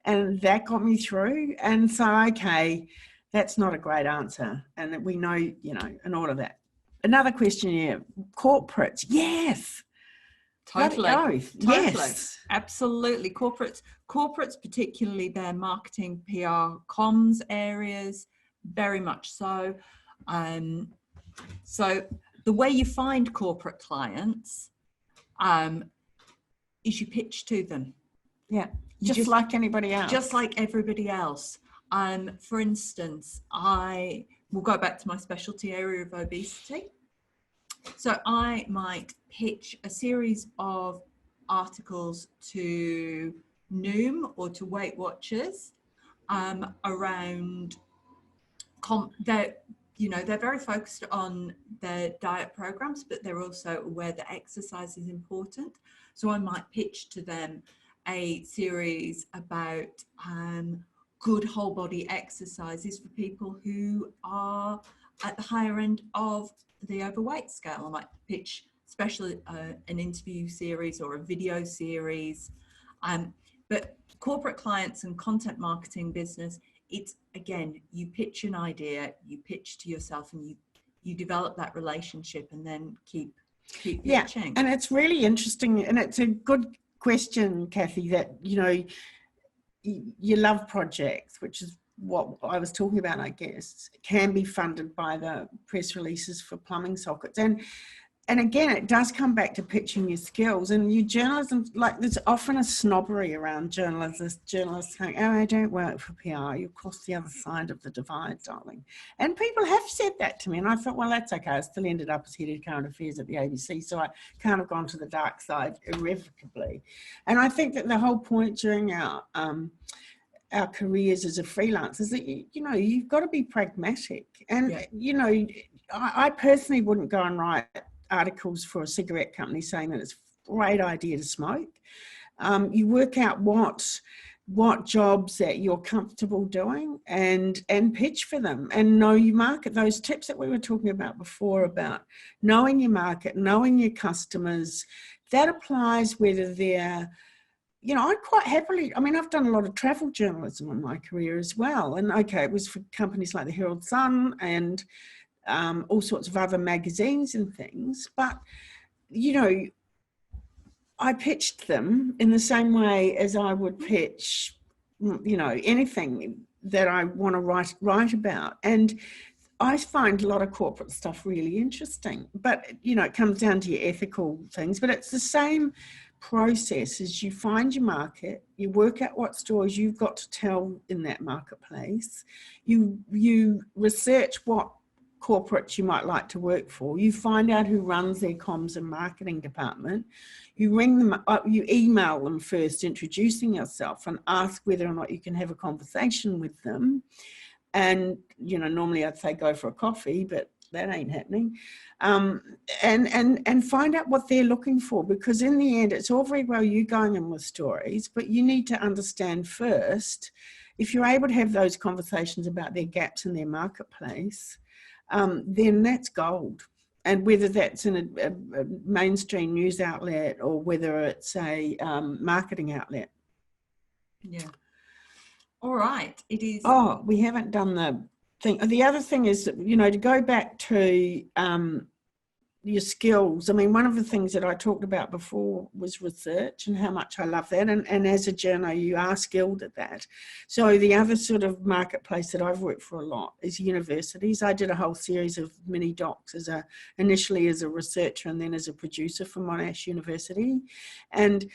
And that got me through. And so, okay, that's not a great answer. And we know, you know, and all of that. Another question here, corporates. Yes. Totally. Yes. Absolutely. Corporates, particularly their marketing, PR, comms areas, very much so. So the way you find corporate clients is you pitch to them. Yeah. Just like anybody else. Just like everybody else. For instance, I will go back to my specialty area of obesity. So I might pitch a series of articles to Noom or to Weight Watchers around they're very focused on their diet programs, but they're also aware that exercise is important. So I might pitch to them a series about good whole body exercises for people who are at the higher end of the overweight scale. I might pitch especially an interview series or a video series. But corporate clients and content marketing business, it's, again, you pitch an idea, you pitch to yourself, and you develop that relationship, and then keep pitching. Yeah, and it's really interesting, and it's a good question, Kathy, that, you know, you love projects, which is what I was talking about, I guess, can be funded by the press releases for plumbing sockets. And again, it does come back to pitching your skills. And your journalism, like, there's often a snobbery around journalists saying, oh, I don't work for PR. You'll cross the other side of the divide, darling. And people have said that to me. And I thought, well, that's okay. I still ended up as head of current affairs at the ABC. So I can't have gone to the dark side irrevocably. And I think that the whole point during our careers as a freelancer is that, you know, you've got to be pragmatic. And, you know, I personally wouldn't go and write articles for a cigarette company saying that it's a great idea to smoke. You work out what jobs that you're comfortable doing and pitch for them, and know your market. Those tips that we were talking about before about knowing your market, knowing your customers, that applies whether they're, you know, I'd quite happily, I mean, I've done a lot of travel journalism in my career as well. And okay, it was for companies like the Herald Sun and all sorts of other magazines and things. But, you know, I pitched them in the same way as I would pitch, you know, anything that I want to write about. And I find a lot of corporate stuff really interesting, but it comes down to your ethical things, but it's the same process as you find your market, you work out what stories you've got to tell in that marketplace, you research what corporates you might like to work for, you find out who runs their comms and marketing department, you ring them up, you email them first introducing yourself and ask whether or not you can have a conversation with them. And, normally I'd say go for a coffee, but that ain't happening. And find out what they're looking for, because in the end, it's all very well you going in with stories, but you need to understand first, if you're able to have those conversations about their gaps in their marketplace, then that's gold. And whether that's in a mainstream news outlet or whether it's a marketing outlet. Yeah. All right, it is. Oh, we haven't done the thing. The other thing is, to go back to your skills. I mean, one of the things that I talked about before was research and how much I love that. And as a journo, you are skilled at that. So the other sort of marketplace that I've worked for a lot is universities. I did a whole series of mini docs initially as a researcher and then as a producer for Monash University. And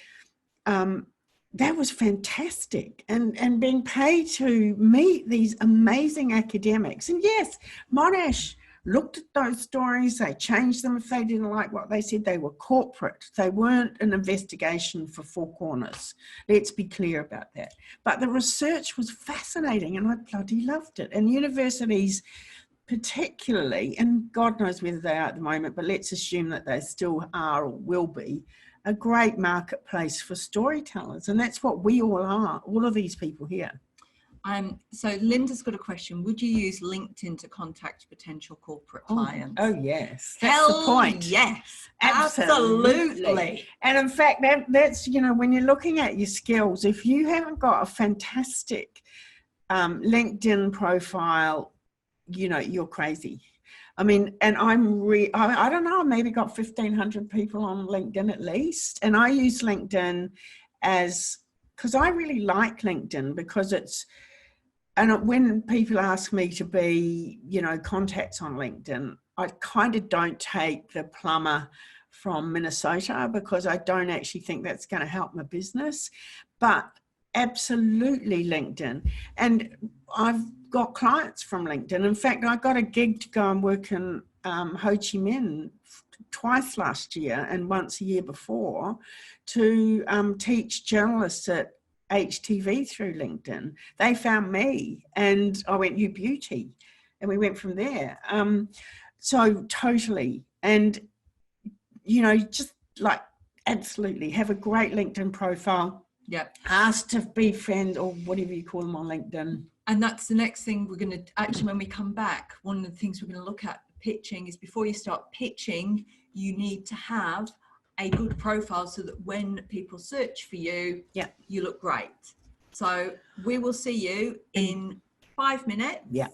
that was fantastic, and being paid to meet these amazing academics. And yes, Monash looked at those stories, they changed them if they didn't like what they said. They were corporate, they weren't an investigation for Four Corners. Let's be clear about that. But the research was fascinating and I bloody loved it. And universities particularly, and God knows whether they are at the moment, but let's assume that they still are or will be, a great marketplace for storytellers. And that's what we all are, all of these people here. So Linda's got a question. Would you use LinkedIn to contact potential corporate clients? Oh yes. That's the point. Yes. Absolutely. And in fact, that's, when you're looking at your skills, if you haven't got a fantastic LinkedIn profile, you're crazy. I mean, and I don't know, I maybe got 1,500 people on LinkedIn at least. And I use LinkedIn because I really like LinkedIn because and when people ask me to be, contacts on LinkedIn, I kind of don't take the plumber from Minnesota because I don't actually think that's going to help my business. But absolutely LinkedIn. And I've got clients from LinkedIn. In fact, I got a gig to go and work in Ho Chi Minh twice last year and once a year before to teach journalists at HTV through LinkedIn. They found me and I went, you beauty. And we went from there. So totally. And, just like absolutely have a great LinkedIn profile. Yep. Ask to be friend or whatever you call them on LinkedIn. And that's the next thing we're going to, actually, when we come back, one of the things we're going to look at pitching is before you start pitching, you need to have a good profile so that when people search for you, you look great. So we will see you in 5 minutes. Yeah.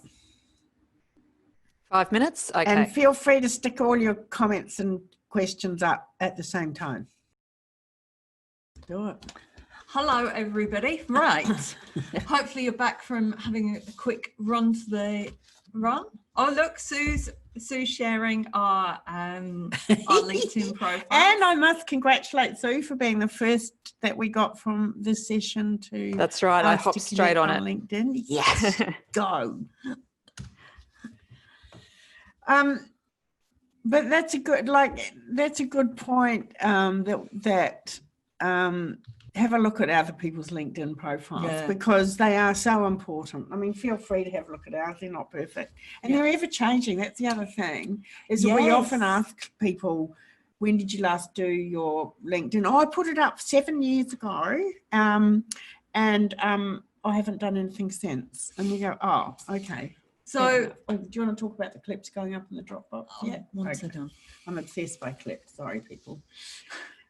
5 minutes? Okay. And feel free to stick all your comments and questions up at the same time. Do it. Hello, everybody. Right. Hopefully you're back from having a quick run to the run. Oh, look, Sue's sharing our LinkedIn profile. And I must congratulate Sue for being the first that we got from this session to. That's right. I hopped straight on it. LinkedIn. Yes. Go. But that's a good point. Have a look at other people's LinkedIn profiles because they are so important. I mean, feel free to have a look at ours. They're not perfect. And they're ever changing. That's the other thing is that we often ask people, when did you last do your LinkedIn? Oh, I put it up 7 years ago. And I haven't done anything since. And you go, oh, okay. So do you want to talk about the clips going up in the Dropbox? Once they're done. I'm obsessed by clips. Sorry, people.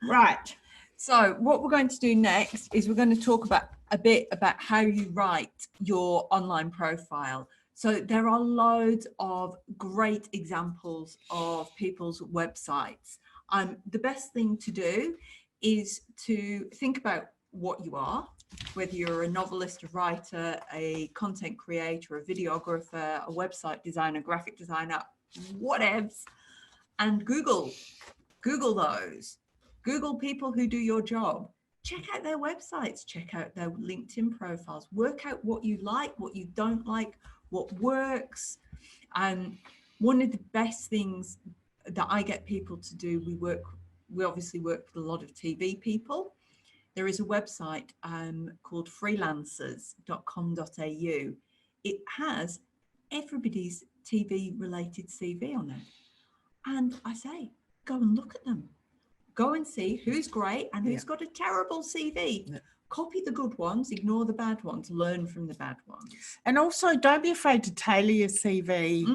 Right. So what we're going to do next is we're going to talk a bit about how you write your online profile. So there are loads of great examples of people's websites. The best thing to do is to think about what you are whether you're a novelist, a writer, a content creator, a videographer, a website designer, graphic designer, whatevs, and Google those. Google people who do your job. Check out their websites, check out their LinkedIn profiles, work out what you like, what you don't like, what works. And one of the best things that I get people to do, we obviously work with a lot of TV people. There is a website called freelancers.com.au. It has everybody's TV related CV on it. And I say, go and look at them. Go and see who's great and who's got a terrible CV. Yeah. Copy the good ones, ignore the bad ones, learn from the bad ones. And also don't be afraid to tailor your CV.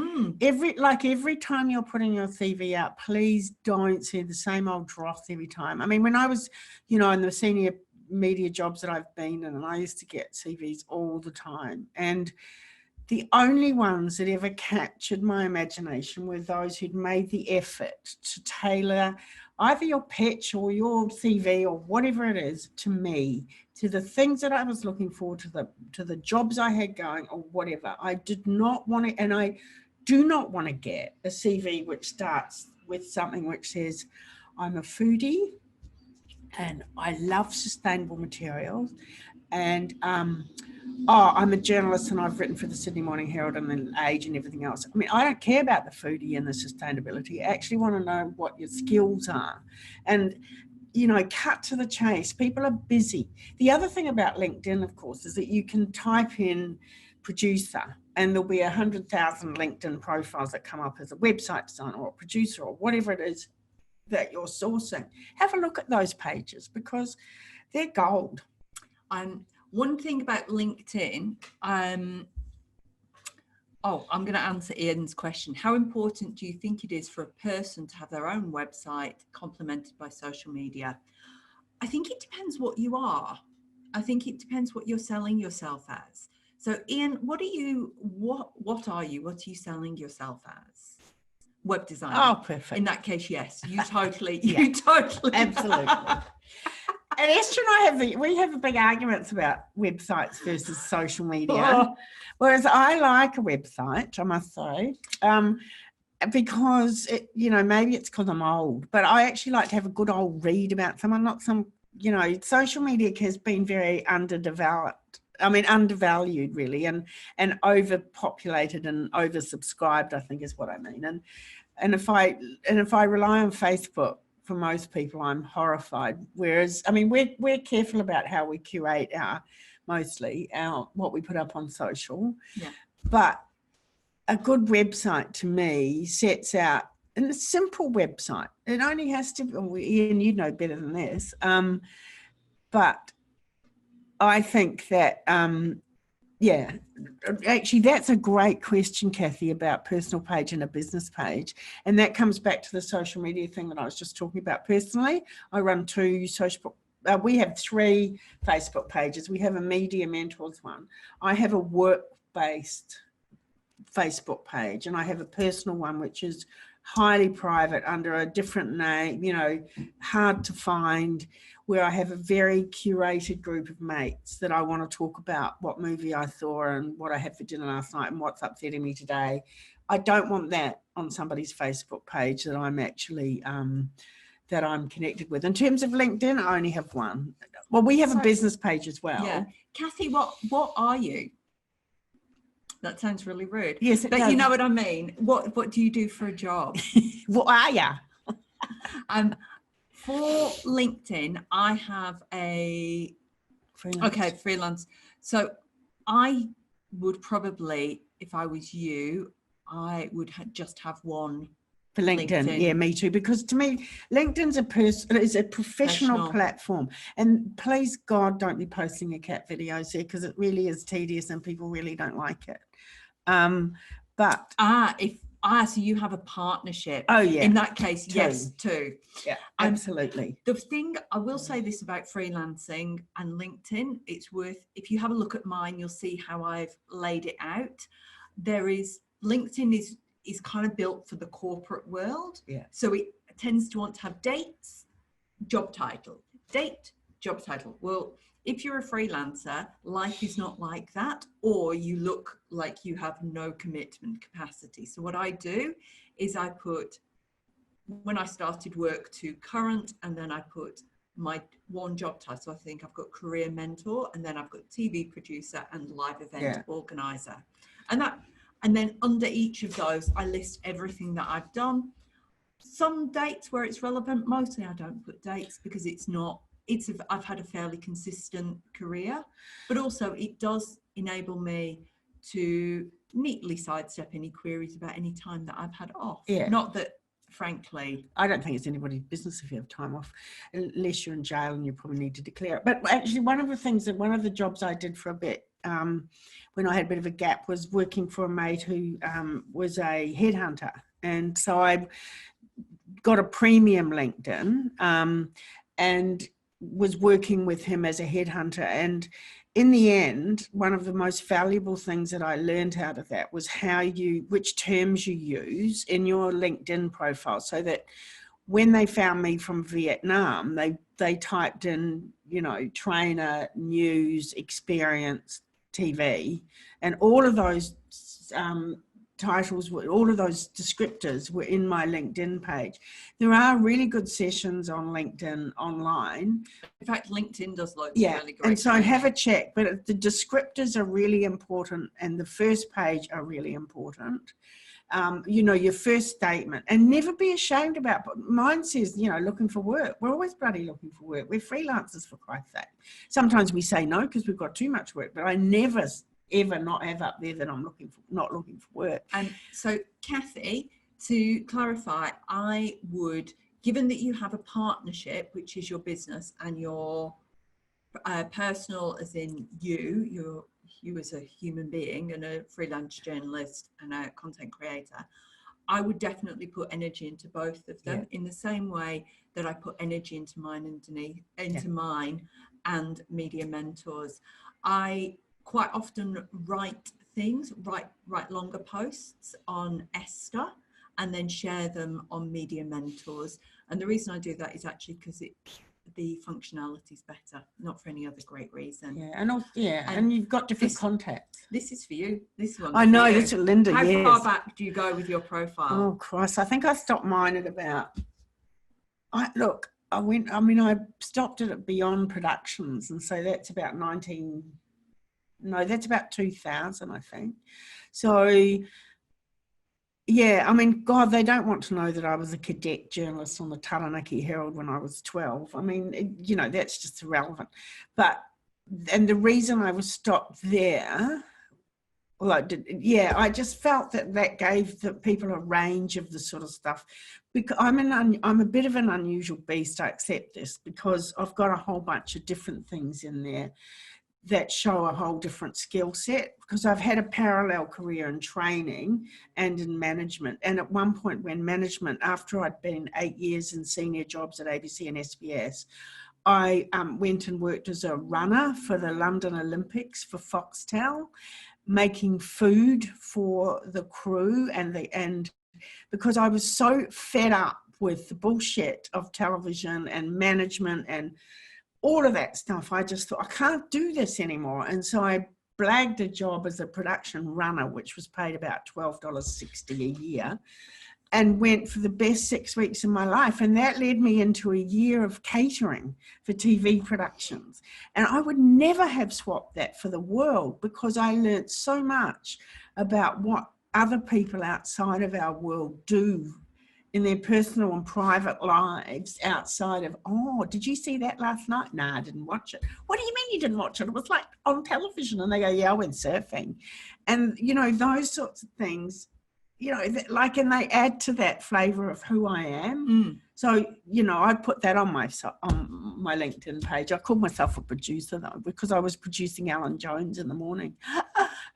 Every time you're putting your CV out, please don't see the same old dross every time. I mean, when I was, in the senior media jobs that I've been in, and I used to get CVs all the time. And the only ones that ever captured my imagination were those who'd made the effort to tailor either your pitch or your CV or whatever it is to me, to the things that I was looking for, to the jobs I had going or whatever. I did not want to, and I do not want to get a CV which starts with something which says, I'm a foodie and I love sustainable materials, and I'm a journalist and I've written for the Sydney Morning Herald and the Age and everything else. I mean, I don't care about the foodie and the sustainability. I actually want to know what your skills are. And, cut to the chase. People are busy. The other thing about LinkedIn, of course, is that you can type in producer and there'll be 100,000 LinkedIn profiles that come up as a website designer or a producer or whatever it is that you're sourcing. Have a look at those pages because they're gold. One thing about LinkedIn, I'm going to answer Ian's question. How important do you think it is for a person to have their own website complemented by social media? I think it depends what you are. I think it depends what you're selling yourself as. So Ian, what are you selling yourself as? Web designer. Oh, perfect. In that case, yes, you totally, absolutely. And Esther and I have big arguments about websites versus social media. Whereas I like a website, I must say, because maybe it's because I'm old, but I actually like to have a good old read about someone, not some, social media has been very undervalued really, and overpopulated and oversubscribed, I think is what I mean. And if I rely on Facebook, for most people, I'm horrified. Whereas, I mean, we're careful about how we curate what we put up on social. Yeah. But a good website to me sets out, and a simple website. It only has to be, Ian, you know better than this. But I think that, actually, that's a great question, Kathy, about personal page and a business page. And that comes back to the social media thing that I was just talking about. Personally, I run we have 3 Facebook pages. We have a Media Mentors one. I have a work-based Facebook page, and I have a personal one, which is highly private under a different name, hard to find, where I have a very curated group of mates that I want to talk about what movie I saw and what I had for dinner last night and what's upsetting me today. I don't want that on somebody's Facebook page that I'm actually that I'm connected with. In terms of LinkedIn, I only have one. Well, we have a business page as well. Yeah. Kathy, what are you? That sounds really rude. Yes, but you know what I mean. What do you do for a job? What are you? For LinkedIn, I have a freelance. So I would probably, if I was you, I would just have one for LinkedIn. Yeah, me too. Because to me, LinkedIn's a professional platform. And please God, don't be posting your cat videos there because it really is tedious and people really don't like it. So you have a partnership. Oh yeah. In that case, yes, too. Yeah, absolutely. The thing I will say this about freelancing and LinkedIn, it's worth, if you have a look at mine, you'll see how I've laid it out. LinkedIn is kind of built for the corporate world. Yeah. So it tends to want to have dates, job title, date, job title. Well, if you're a freelancer, life is not like that, or you look like you have no commitment capacity. So what I do is I put when I started work to current, and then I put my one job title. So I think I've got career mentor, and then I've got TV producer and live event organizer. And then under each of those, I list everything that I've done. Some dates where it's relevant. Mostly I don't put dates because I've had a fairly consistent career, but also it does enable me to neatly sidestep any queries about any time that I've had off. Yeah. Not that, frankly, I don't think it's anybody's business if you have time off, unless you're in jail and you probably need to declare it. But actually, one of the jobs I did for a bit when I had a bit of a gap was working for a mate who was a headhunter. And so I got a premium LinkedIn and was working with him as a headhunter. And in the end, one of the most valuable things that I learned out of that was which terms you use in your LinkedIn profile, so that when they found me from Vietnam, they typed in, trainer, news, experience, TV, and all of those titles, all of those descriptors were in my LinkedIn page. There are really good sessions on LinkedIn online. In fact, LinkedIn does loads of really great. And so have a check, but the descriptors are really important, and the first page are really important. Your first statement, and never be ashamed about, but mine says, looking for work. We're always bloody looking for work. We're freelancers, for Christ's sake. Sometimes we say no because we've got too much work, but I never ever not have up there that I'm not looking for work. And so, Kathy, to clarify, I would, given that you have a partnership, which is your business, and your personal, as in you as a human being and a freelance journalist and a content creator, I would definitely put energy into both of them in the same way that I put energy into mine and Denise, mine and Media Mentors. I quite often write longer posts on Esther and then share them on Media Mentors. And the reason I do that is actually because the functionality is better, not for any other great reason. And you've got different contacts. This is for you. This one. I know, this is Linda. How far back do you go with your profile? Oh Christ, I think I stopped mine at about. I stopped it at Beyond Productions, and so that's about 2000, I think. So. Yeah, I mean, God, they don't want to know that I was a cadet journalist on the Taranaki Herald when I was 12. I mean, that's just irrelevant. And the reason I was stopped there, I just felt that gave the people a range of the sort of stuff. Because I'm a bit of an unusual beast, I accept this, because I've got a whole bunch of different things in there that show a whole different skill set, because I've had a parallel career in training and in management. And at one point when management, after I'd been 8 years in senior jobs at ABC and SBS, I went and worked as a runner for the London Olympics for Foxtel, making food for the crew and because I was so fed up with the bullshit of television and management and all of that stuff, I just thought, I can't do this anymore. And so I blagged a job as a production runner, which was paid about $12.60 a year, and went for the best 6 weeks of my life. And that led me into a year of catering for TV productions. And I would never have swapped that for the world, because I learned so much about what other people outside of our world do in their personal and private lives outside of, did you see that last night? No, I didn't watch it. What do you mean you didn't watch it? It was like on television. And they go, yeah, I went surfing. And, those sorts of things, and they add to that flavor of who I am. So, I put that on my LinkedIn page. I called myself a producer though, because I was producing Alan Jones in the morning.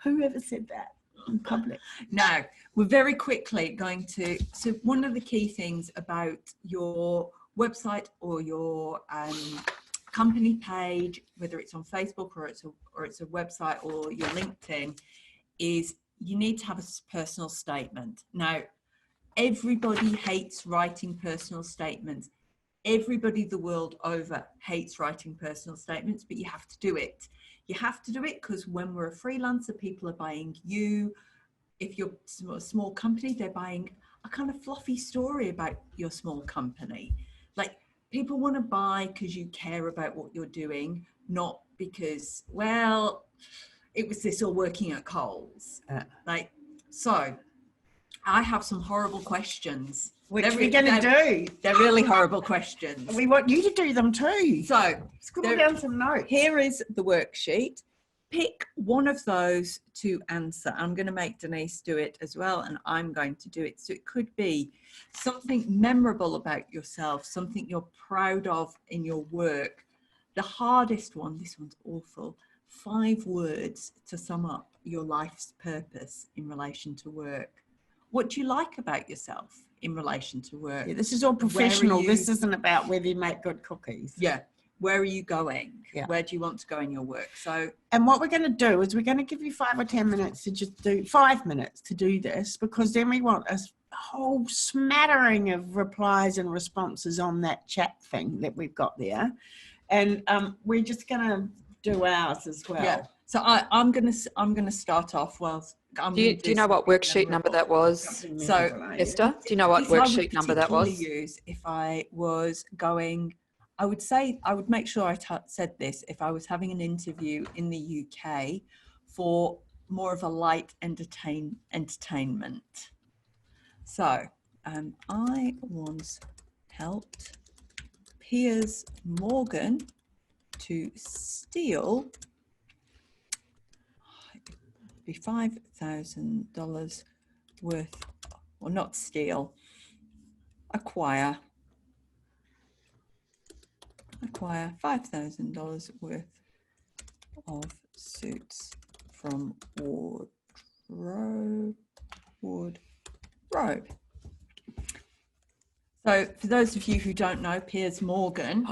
Whoever said that in public? Now, we're very quickly going to, so one of the key things about your website or your company page, whether it's on Facebook or it's a website or your LinkedIn, is you need to have a personal statement. Now, everybody hates writing personal statements. everybody the world over hates writing personal statements, but you have to do it. You have to do it because when we're a freelancer, people are buying you. If you're a small company, they're buying a kind of fluffy story about your small company. Like, people want to buy because you care about what you're doing, not because, well, it was this all working at Coles. Like, so I have some horrible questions. Which we're going to do. They're really horrible questions. We want you to do them too. So scribble down some notes. Here is the worksheet. Pick one of those to answer. I'm going to make Denise do it as well, and I'm going to do it. So it could be something memorable about yourself, something you're proud of in your work. The hardest one, this one's awful, 5 words to sum up your life's purpose in relation to work. What do you like about yourself in relation to work? Yeah, this is all professional. This isn't about whether you make good cookies. Yeah. Where are you going? Yeah. Where do you want to go in your work? So, and what we're going to do is we're going to give you 5 or 10 minutes to just do 5 minutes to do this, because then we want a whole smattering of replies and responses on that chat thing that we've got there. And we're just going to do ours as well. Yeah. So I'm gonna start off. Well, do you know what worksheet number that was? So Esther, do you know what worksheet number that was? Use if I was going, I would say I would make sure I said this if I was having an interview in the UK for more of a light entertainment. So I once helped Piers Morgan to steal be $5,000 worth, or not steal, acquire $5,000 worth of suits from wardrobe. So for those of you who don't know, Piers Morgan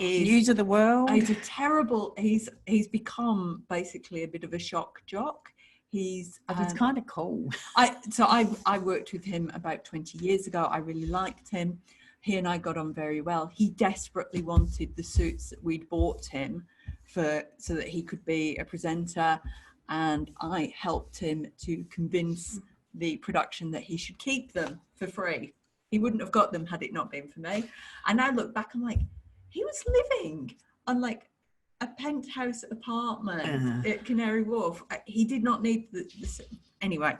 is News of the world. He's a terrible. He's become basically a bit of a shock jock. He's kind of cool. I worked with him about 20 years ago. I really liked him. He and I got on very well. He desperately wanted the suits that we'd bought him so that he could be a presenter, and I helped him to convince the production that he should keep them for free. He wouldn't have got them had it not been for me. And I look back, I'm like, he was living on like a penthouse apartment at Canary Wharf. He did not need this anyway.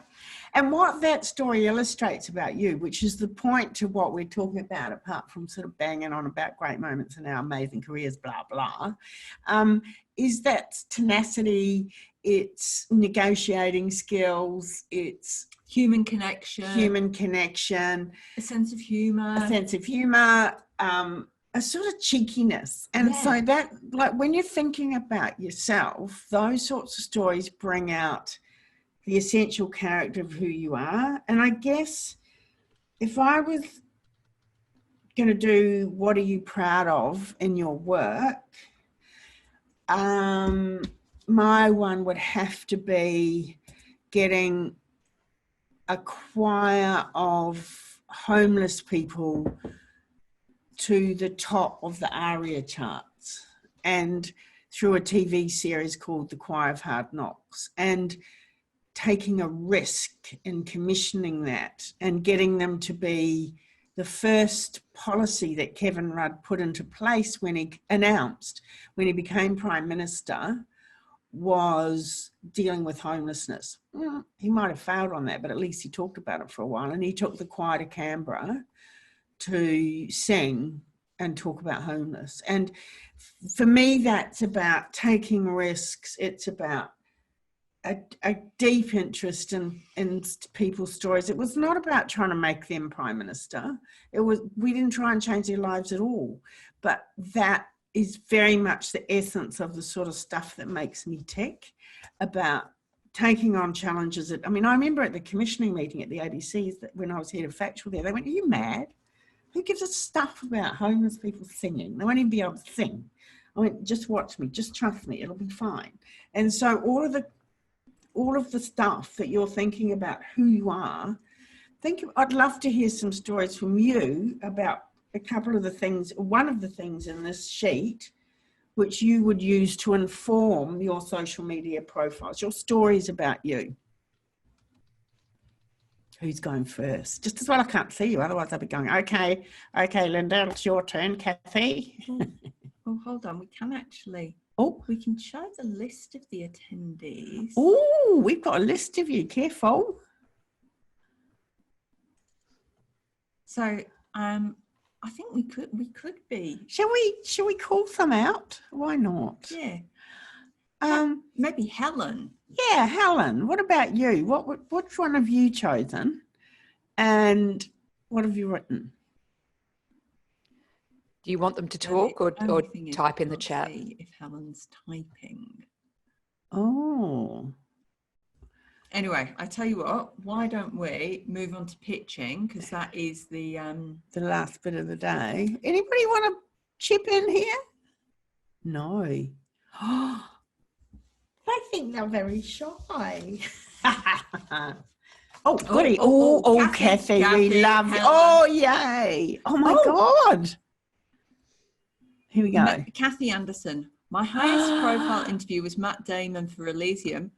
And what that story illustrates about you, which is the point to what we're talking about, apart from sort of banging on about great moments in our amazing careers, blah, blah, is that tenacity, it's negotiating skills, it's human connection, a sense of humor, a sort of cheekiness. And so that, like, when you're thinking about yourself, those sorts of stories bring out the essential character of who you are. And I guess if I was going to do what are you proud of in your work, my one would have to be getting a choir of homeless people to the top of the ARIA charts, and through a TV series called The Choir of Hard Knocks, and taking a risk in commissioning that and getting them to be the first policy that Kevin Rudd put into place when he became Prime Minister, was dealing with homelessness. He might have failed on that, but at least he talked about it for a while. And he took the choir to Canberra to sing and talk about homeless. And for me, that's about taking risks. It's about a deep interest in people's stories. It was not about trying to make them Prime Minister. We didn't try and change their lives at all. But that is very much the essence of the sort of stuff that makes me tick, about taking on challenges. I remember at the commissioning meeting at the ADCs, that when I was head of factual there, they went, "Are you mad? Who gives a stuff about homeless people singing? They won't even be able to sing." I went, "Just watch me, just trust me, it'll be fine." And so all of the stuff that you're thinking about who you are, I'd love to hear some stories from you about a couple of the things, one of the things in this sheet, which you would use to inform your social media profiles, your stories about you. Who's going first? Just as well I can't see you, otherwise I'll be going, okay, Linda, it's your turn, Kathy. Oh, hold on, we can actually, we can show the list of the attendees. Oh, we've got a list of you, careful. So, I think we could be. Shall we call some out? Why not? Yeah. Maybe Helen. Yeah, Helen. What about you? Which one have you chosen? And what have you written? Do you want them to talk or type in the chat? If Helen's typing. Oh. Anyway, I tell you what, why don't we move on to pitching, because that is the last bit of the day. Anybody want to chip in here? No. I think they're very shy. Oh, goody. Oh, Kathy, we love you. Oh, yay. Oh, my God. Here we go. Kathy Anderson. My highest profile interview was Matt Damon for Elysium.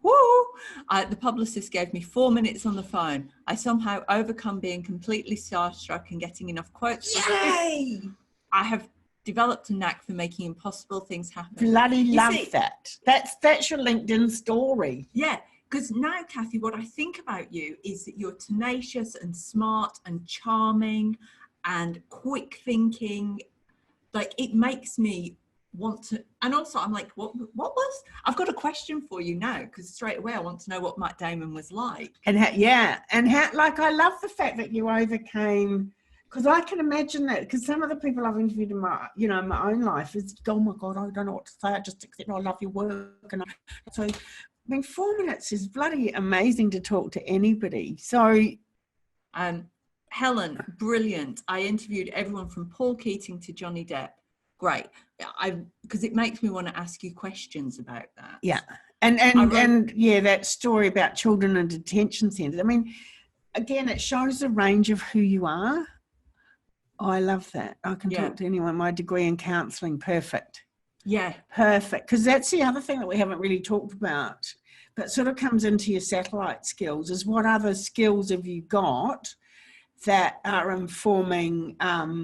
Woo! The publicist gave me 4 minutes on the phone. I somehow overcome being completely starstruck and getting enough quotes. Yay! I have developed a knack for making impossible things happen. Bloody love that. That's your LinkedIn story. Yeah, because now, Kathy, what I think about you is that you're tenacious and smart and charming and quick thinking. Like, it makes me want to, and also I'm like, I've got a question for you now, because straight away I want to know what Matt Damon was like. And like, I love the fact that you overcame, because I can imagine that, because some of the people I've interviewed in my, my own life is, oh my God, I don't know what to say, I just accept, I love your work. And so, I mean, 4 minutes is bloody amazing to talk to anybody. So, Helen, brilliant. I interviewed everyone from Paul Keating to Johnny Depp. Great. Because it makes me want to ask you questions about that. Yeah. And yeah, that story about children in detention centres. I mean, again, it shows the range of who you are. Oh, I love that. I can talk to anyone. My degree in counselling, perfect. Yeah. Perfect. Because that's the other thing that we haven't really talked about, but sort of comes into your satellite skills, is what other skills have you got that are informing, that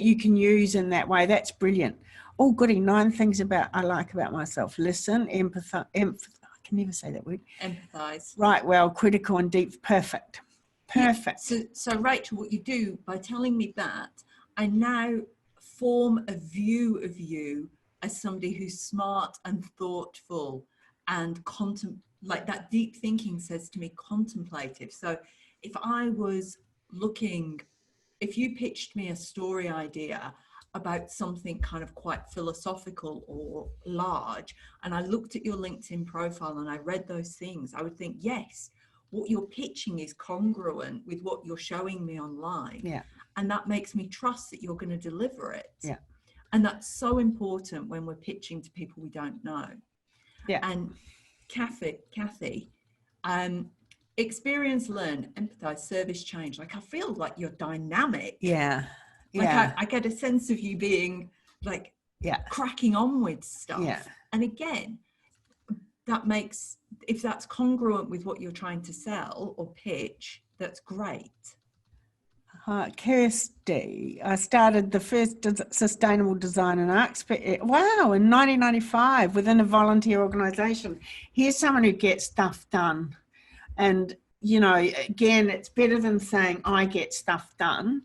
you can use in that way. That's brilliant. Oh, goody. 9 things I like about myself. Listen, empathize. I can never say that word. Empathize. Right. Well, critical and deep. Perfect. Perfect. Yeah. So Rachel, what you do by telling me that, I now form a view of you as somebody who's smart and thoughtful and like that deep thinking says to me contemplative. So if I was if you pitched me a story idea about something kind of quite philosophical or large, and I looked at your LinkedIn profile and I read those things, I would think, yes, what you're pitching is congruent with what you're showing me online. Yeah. And that makes me trust that you're going to deliver it. Yeah. And that's so important when we're pitching to people we don't know. Yeah. And Kathy, experience, learn, empathize, service, change. Like, I feel like you're dynamic. Yeah. Like yeah. I get a sense of you being like cracking on with stuff. Yeah. And again, that makes, if that's congruent with what you're trying to sell or pitch, that's great. Kirsty, I started the first sustainable design and arts, in 1995 within a volunteer organisation. Here's someone who gets stuff done. And, again, it's better than saying I get stuff done.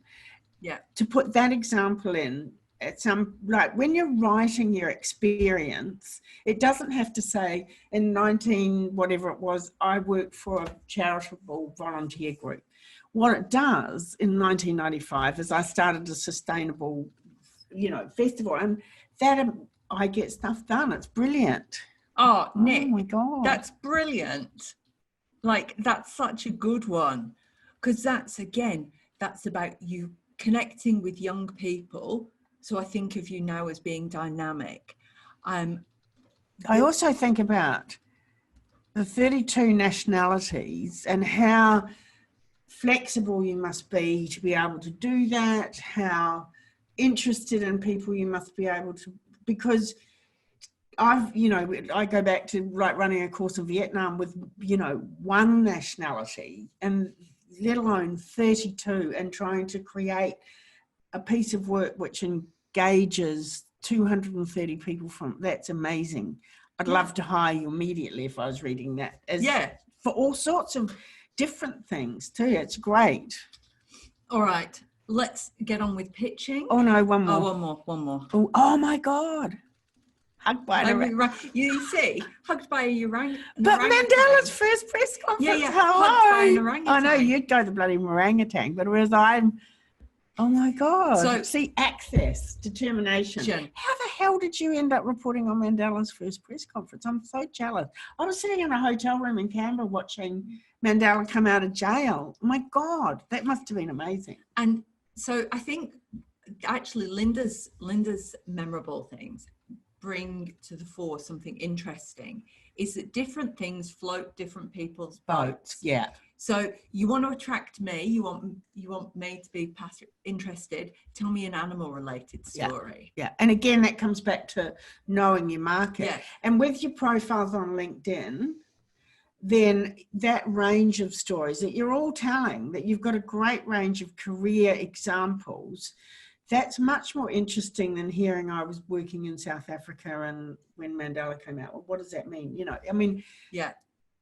Yeah. To put that example in, like when you're writing your experience, it doesn't have to say in 19, whatever it was, I worked for a charitable volunteer group. What it does in 1995 is I started a sustainable, festival, and that I get stuff done. It's brilliant. Oh, Nick, oh my God. That's brilliant. Like, that's such a good one, because that's about you connecting with young people. So I think of you now as being dynamic. I also think about the 32 nationalities and how flexible you must be to be able to do that, how interested in people you must be able to, because I go back to like running a course in Vietnam with, one nationality and let alone 32, and trying to create a piece of work which engages 230 people that's amazing. I'd love to hire you immediately if I was reading that. For all sorts of different things too. It's great. All right, let's get on with pitching. Oh no, one more. One more. Oh my God. Hugged by you see, hugged by a orangutan. But Mandela's first press conference. Yeah. Hello. Hugged by an orangutan. I know you'd go the bloody orangutan, but whereas I'm, oh my God. So, see, access, determination. How the hell did you end up reporting on Mandela's first press conference? I'm so jealous. I was sitting in a hotel room in Canberra watching Mandela come out of jail. Oh my God, that must have been amazing. And so I think actually Linda's memorable things bring to the fore something interesting, is that different things float different people's boats. Yeah. So you want to attract me, you want me to be interested, tell me an animal related story. Yeah. And again, that comes back to knowing your market. Yeah. And with your profiles on LinkedIn, then that range of stories that you're all telling, that you've got a great range of career examples, that's much more interesting than hearing I was working in South Africa and when Mandela came out. Well, what does that mean?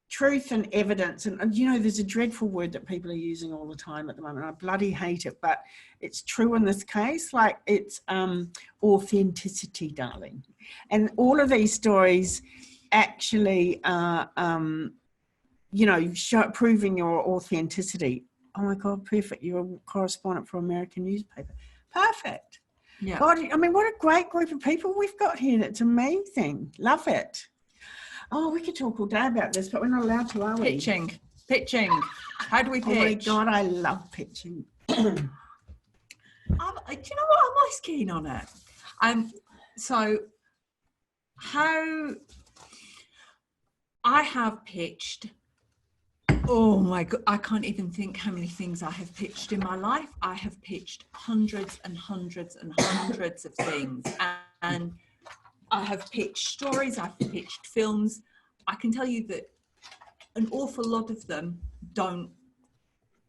Truth and evidence. And there's a dreadful word that people are using all the time at the moment. I bloody hate it, but it's true in this case. Like, it's authenticity, darling. And all of these stories actually are, proving your authenticity. Oh my God, perfect. You're a correspondent for an American newspaper. Perfect. Yeah. God, what a great group of people we've got here. That's amazing. Love it. Oh, we could talk all day about this, but we're not allowed to, are we? Pitching. How do we pitch? Oh my God, I love pitching. Do you know what? I'm always keen on it. So how I have pitched, oh my God, I can't even think how many things I have pitched in my life. I have pitched hundreds and hundreds and hundreds of things. And I have pitched stories, I've pitched films. I can tell you that an awful lot of them don't,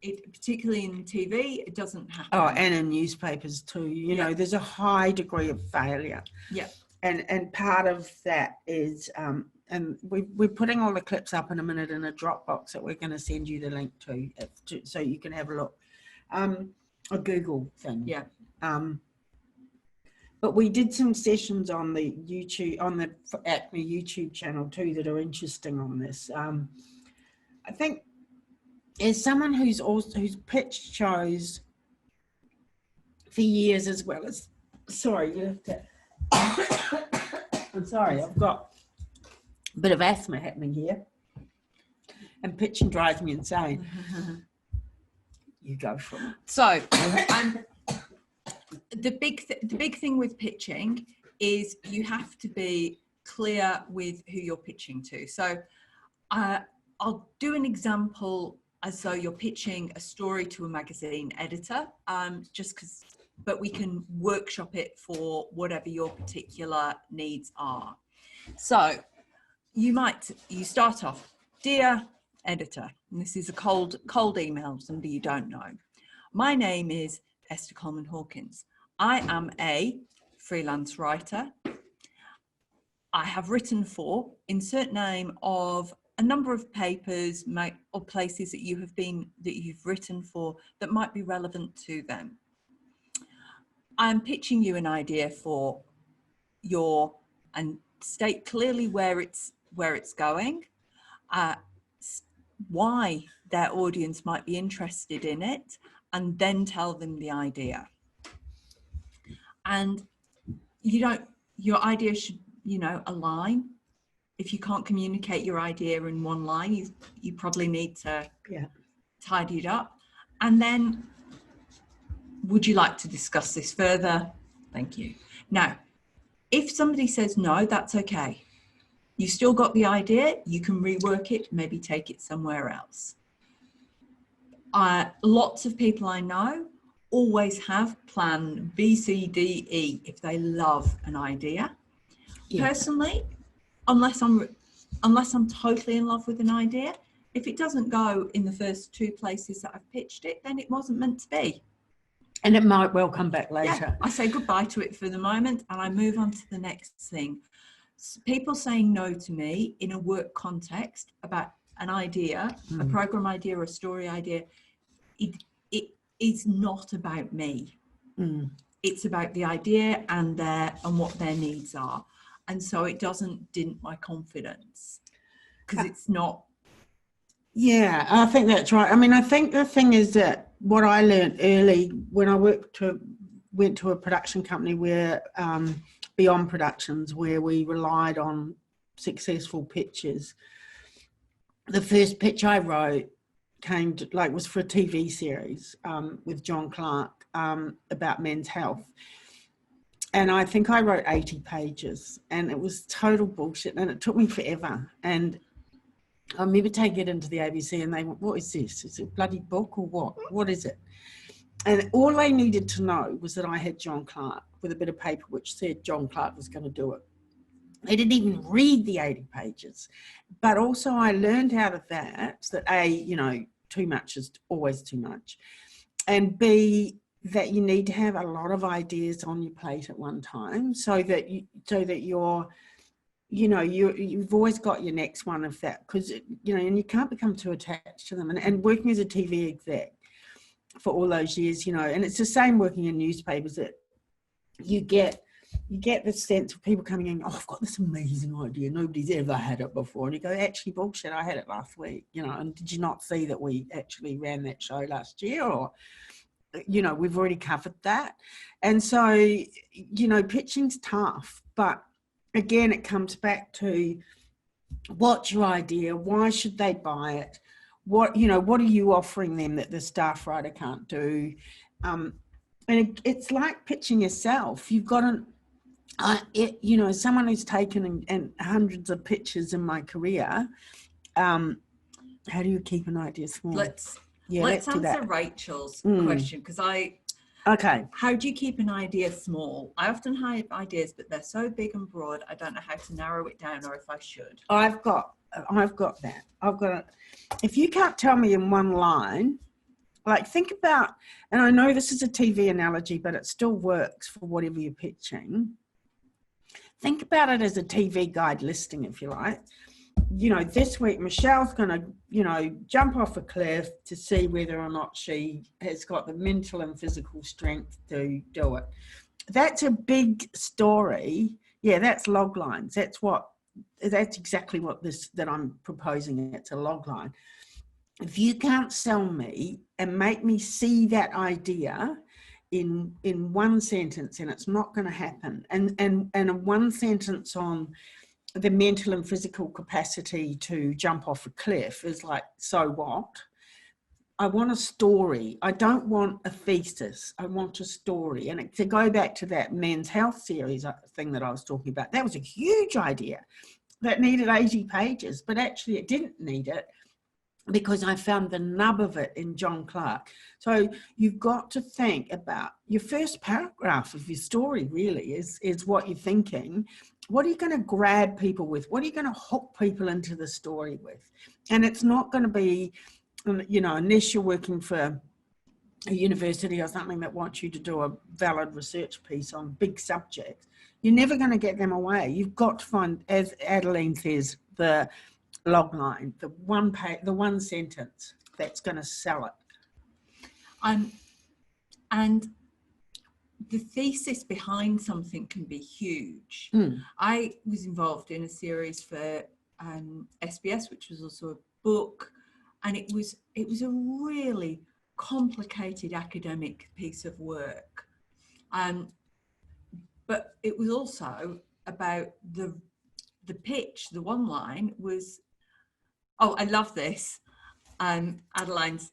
particularly in TV, it doesn't happen. Oh, and in newspapers too. There's a high degree of failure. Yeah. And part of that is, and we're putting all the clips up in a minute in a Dropbox that we're going to send you the link to so you can have a look. A Google thing. Yeah. But we did some sessions on the YouTube, on the Acme YouTube channel too, that are interesting on this. I think as someone who's pitched shows for years, as well as, I'm sorry, I've got a bit of asthma happening here, and pitching drives me insane. You go for it. So, the big thing with pitching is you have to be clear with who you're pitching to. So I'll do an example as though you're pitching a story to a magazine editor, but we can workshop it for whatever your particular needs are. So you start off, dear editor, and this is a cold email, somebody you don't know. My name is Esther Coleman Hawkins. I am a freelance writer. I have written for, insert name of a number of papers or places that you've written for that might be relevant to them. I'm pitching you an idea for and state clearly where it's going, why their audience might be interested in it, and then tell them the idea. And your idea should, align. If you can't communicate your idea in one line, you probably need to tidy it up. And then, would you like to discuss this further? Thank you. Now, if somebody says no, that's okay. You still got the idea, you can rework it, maybe take it somewhere else. Lots of people I know always have plan B, C, D, E if they love an idea. Yeah. Personally, unless I'm totally in love with an idea, if it doesn't go in the first 2 places that I've pitched it, then it wasn't meant to be. And it might well come back later. Yeah, I say goodbye to it for the moment and I move on to the next thing. People saying no to me in a work context about an idea, a program idea, or a story idea, it is not about me. It's about the idea and what their needs are. And so it doesn't dent my confidence because it's not. Yeah, I think that's right. I mean, I think the thing is that what I learned early when I went to a production company where Beyond Productions, where we relied on successful pitches. The first pitch I wrote was for a TV series with John Clark about men's health. And I think I wrote 80 pages and it was total bullshit and it took me forever. And I remember taking it into the ABC and they went, what is this? Is it a bloody book or what? What is it? And all they needed to know was that I had John Clark with a bit of paper which said John Clark was going to do it. They didn't even read the 80 pages. But also I learned out of that A, too much is always too much. And B, that you need to have a lot of ideas on your plate at one time so that you've always got your next one of that, because and you can't become too attached to them. And working as a TV exec for all those years, and it's the same working in newspapers, that you get this sense of people coming in, I've got this amazing idea, nobody's ever had it before, and you go, actually bullshit, I had it last week, and did you not see that we actually ran that show last year? Or we've already covered that. And so pitching's tough, but again, it comes back to what's your idea? Why should they buy it? What are you offering them that the staff writer can't do? And it's like pitching yourself. You've got someone who's taken and hundreds of pitches in my career. How do you keep an idea small? Let's answer Rachel's question, because Okay. How do you keep an idea small? I often have ideas, but they're so big and broad, I don't know how to narrow it down, or if I should. I've got that. If you can't tell me in one line, like think about, and I know this is a TV analogy, but it still works for whatever you're pitching. Think about it as a TV guide listing, if you like. This week Michelle's going to, jump off a cliff to see whether or not she has got the mental and physical strength to do it. That's a big story. Yeah, that's log lines. That's exactly what that I'm proposing. It's a log line. If you can't sell me and make me see that idea in one sentence, and it's not going to happen, and a one sentence on the mental and physical capacity to jump off a cliff is like, so what? I want a story. I don't want a thesis. I want a story. And to go back to that men's health series thing that I was talking about, that was a huge idea that needed 80 pages, but actually it didn't need it because I found the nub of it in John Clark. So you've got to think about your first paragraph of your story really is what you're thinking. What are you going to grab people with? What are you going to hook people into the story with? And it's not going to be, unless you're working for a university or something that wants you to do a valid research piece on big subjects, you're never going to get them away. You've got to find, as Adeline says, the log line, the one page, the one sentence that's going to sell it. And the thesis behind something can be huge. I was involved in a series for SBS, which was also a book, and it was a really complicated academic piece of work. But it was also about the pitch. The one line was, I love this. Adeline's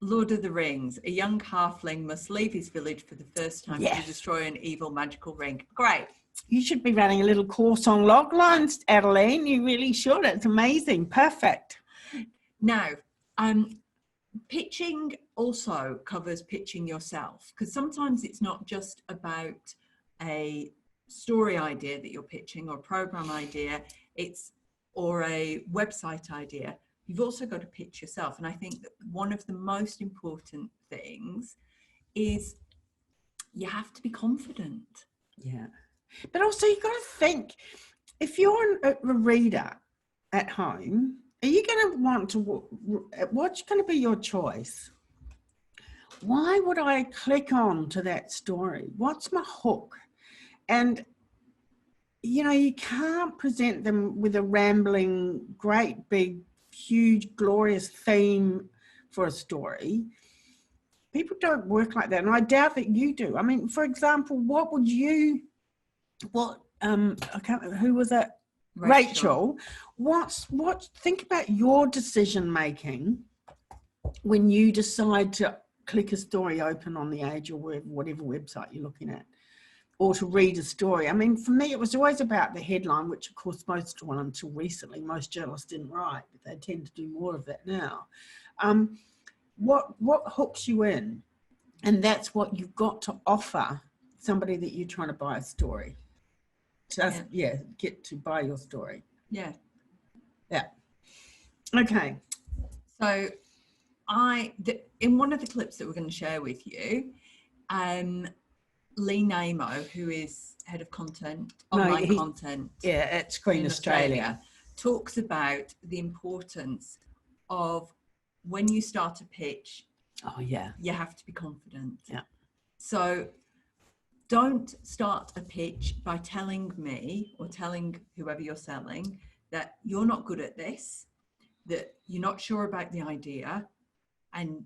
Lord of the Rings, a young halfling must leave his village for the first time to destroy an evil magical ring. Great. You should be running a little course on log lines, Adeline. You really should. It's amazing. Perfect. Now, pitching also covers pitching yourself, because sometimes it's not just about a story idea that you're pitching or a program idea, or a website idea. You've also got to pitch yourself. And I think that one of the most important things is you have to be confident. Yeah. But also you've got to think, if you're a reader at home, are you going to want to, what's going to be your choice? Why would I click on to that story? What's my hook? And, you know, you can't present them with a rambling, great, big, huge, glorious theme for a story. People don't work like that. And I doubt that you do. I mean, for example, what would you, who was that? Rachel. Think about your decision making when you decide to click a story open on the Age or whatever website you're looking at, or to read a story. I mean, for me, it was always about the headline, which of course until recently, most journalists didn't write, but they tend to do more of that now. What hooks you in? And that's what you've got to offer somebody that you're trying to buy a story. Get to buy your story. Yeah. Okay. So in one of the clips that we're going to share with you, Lee Namo, who is head of content, online content at Screen Australia, talks about the importance of when you start a pitch. Oh yeah. You have to be confident. Yeah. So don't start a pitch by telling me or telling whoever you're selling that you're not good at this, that you're not sure about the idea, and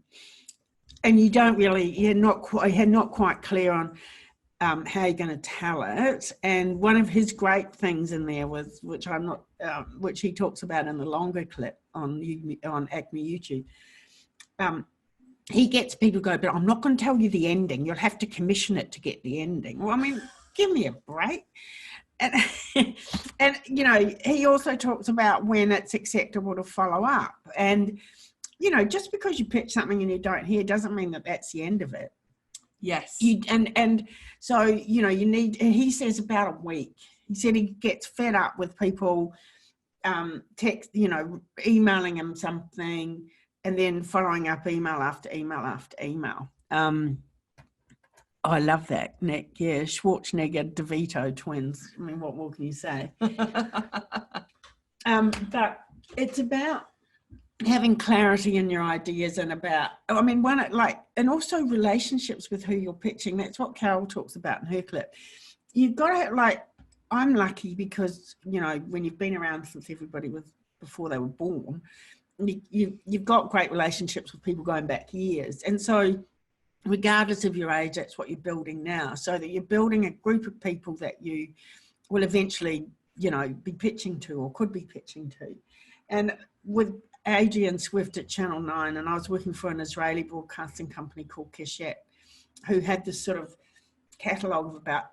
you don't really, you're not quite clear on how you're going to tell it. And one of his great things in there was, which he talks about in the longer clip on Acme YouTube. He gets people to go, but I'm not going to tell you the ending. You'll have to commission it to get the ending. Well, I mean, give me a break. And, and you know, he also talks about when it's acceptable to follow up. And, you know, just because you pitch something and you don't hear doesn't mean that that's the end of it. Yes. And so, you know, he says about a week. He said he gets fed up with people emailing him something, and then following up email after email after email. I love that, Nick. Yeah, Schwarzenegger, DeVito twins. I mean, what more can you say? But it's about having clarity in your ideas and about, I mean, and also relationships with who you're pitching. That's what Carol talks about in her clip. You've got to, I'm lucky because, you know, when you've been around since everybody was before they were born, you've got great relationships with people going back years. And so regardless of your age, that's what you're building now, so that you're building a group of people that you will eventually, you know, be pitching to or could be pitching to. And with Adrian Swift at Channel 9, and I was working for an Israeli broadcasting company called Keshet, who had this sort of catalogue of about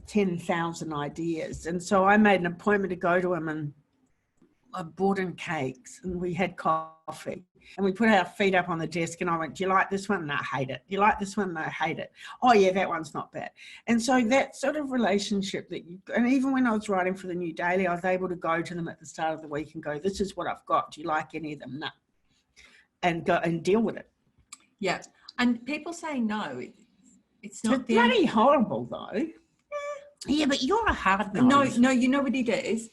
10,000 ideas. And so I made an appointment to go to him, and I bought him cakes and we had coffee and we put our feet up on the desk, and I went, do you like this one? No, I hate it. Do you like this one? No, I hate it. Oh yeah, that one's not bad. And so that sort of relationship and even when I was writing for the New Daily, I was able to go to them at the start of the week and go, this is what I've got. Do you like any of them? No. And go and deal with it. Yeah. And people say no. It's not bloody horrible though. Yeah, but you're a hard nose. No, you know what it is?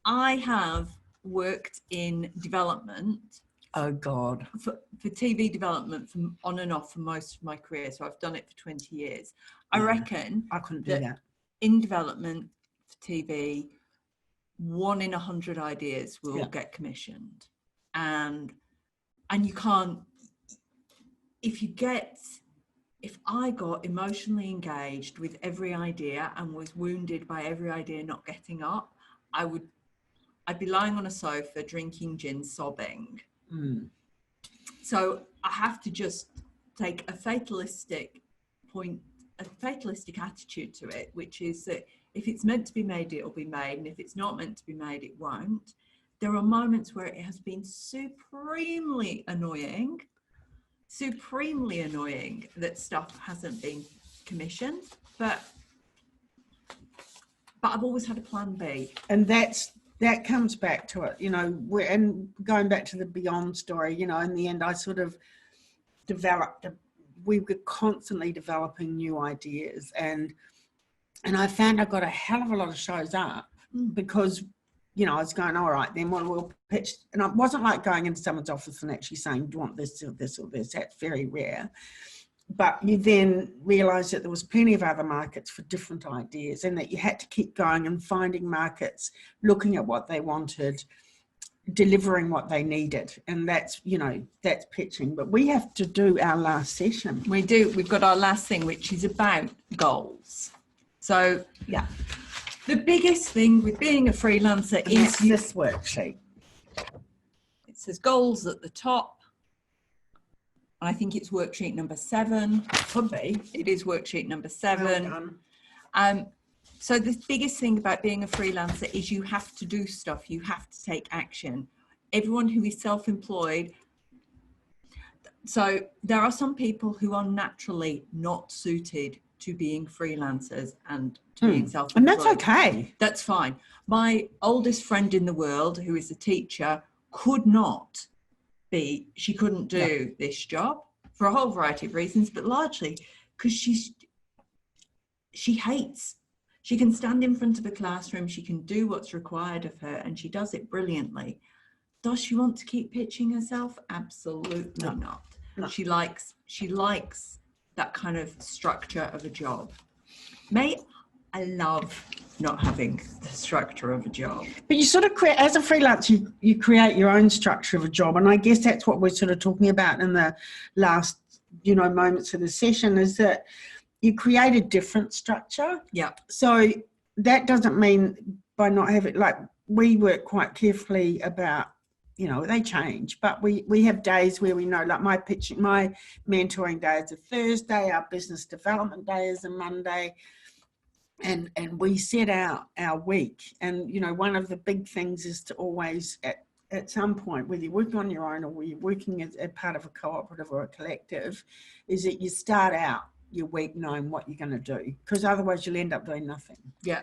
I have worked in development. Oh God. For TV development from on and off for most of my career. So I've done it for 20 years. I reckon I couldn't do that. In development for TV, 1 in 100 ideas will get commissioned. And you can't, if I got emotionally engaged with every idea and was wounded by every idea not getting up, I'd be lying on a sofa drinking gin, sobbing. Mm. So I have to just take a fatalistic attitude to it, which is that if it's meant to be made, it'll be made. And if it's not meant to be made, it won't. There are moments where it has been supremely annoying supremely annoying that stuff hasn't been commissioned, but I've always had a plan B. And that comes back to it, you know, and going back to the Beyond story, you know, in the end, I sort of we were constantly developing new ideas, and I found I got a hell of a lot of shows up because, you know, I was going, all right, then we'll pitch. And it wasn't like going into someone's office and actually saying, do you want this or this or this? That's very rare. But you then realise that there was plenty of other markets for different ideas, and that you had to keep going and finding markets, looking at what they wanted, delivering what they needed. And that's, you know, that's pitching. But we have to do our last session. We do. We've got our last thing, which is about goals. So, yeah, the biggest thing with being a freelancer is this worksheet. It says goals at the top. I think it's worksheet number 7. Could be. It is worksheet number 7. Well done. So the biggest thing about being a freelancer is you have to do stuff. You have to take action. Everyone who is self-employed. So there are some people who are naturally not suited to being freelancers and to being self-employed. And that's okay. That's fine. My oldest friend in the world, who is a teacher, could not be, she couldn't do this job for a whole variety of reasons, but largely because she hates. She can stand in front of a classroom, she can do what's required of her, and she does it brilliantly. Does she want to keep pitching herself? Absolutely not. No. She likes that kind of structure of a job. I love not having the structure of a job. But you sort of create, as a freelancer, you create your own structure of a job. And I guess that's what we're sort of talking about in the last, you know, moments of the session, is that you create a different structure. Yeah. So that doesn't mean by not having, like, we work quite carefully about, you know, they change, but we have days where we know, like my mentoring day is a Thursday, our business development day is a Monday. And we set out our week. And, you know, one of the big things is to always, at some point, whether you're working on your own or you're working as part of a cooperative or a collective, is that you start out your week knowing what you're going to do, because otherwise you'll end up doing nothing. Yeah.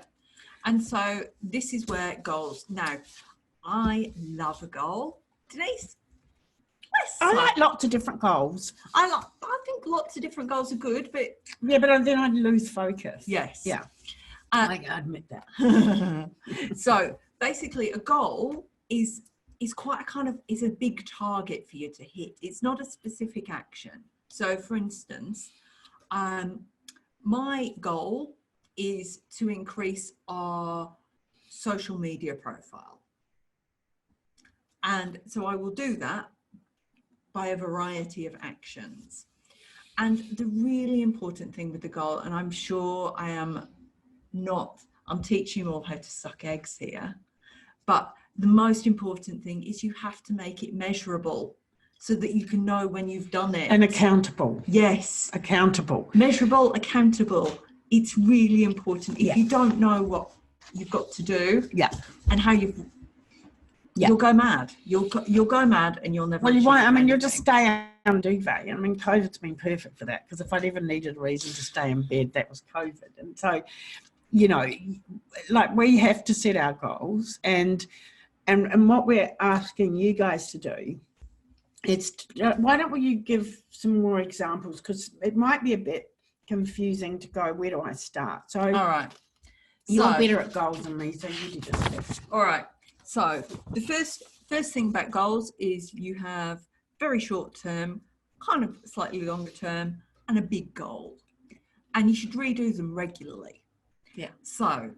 And so this is where goals. Now, I love a goal. Denise? I like lots of different goals. I think lots of different goals are good, but... Yeah, but then I'd lose focus. Yes. Yeah. I admit that. So basically a goal is quite a kind of, is a big target for you to hit. It's not a specific action. So for instance, my goal is to increase our social media profile. And so I will do that by a variety of actions. And the really important thing with the goal, and I'm sure I'm teaching you all how to suck eggs here, but the most important thing is you have to make it measurable so that you can know when you've done it. And accountable. Yes. Accountable. Measurable, accountable. It's really important. If you don't know what you've got to do and how you'll go mad. You'll go mad and you'll never. Well, you won't. I mean, you'll just stay on duvet. I mean, COVID's been perfect for that, because if I'd ever needed a reason to stay in bed, that was COVID. And so, you know, like, we have to set our goals, and what we're asking you guys to do, it's why don't you give some more examples, because it might be a bit confusing to go, where do I start? So, all right, you're better at goals than me, so you do this first. All right. So the first thing about goals is you have very short term, kind of slightly longer term, and a big goal. And you should redo them regularly. Yeah. So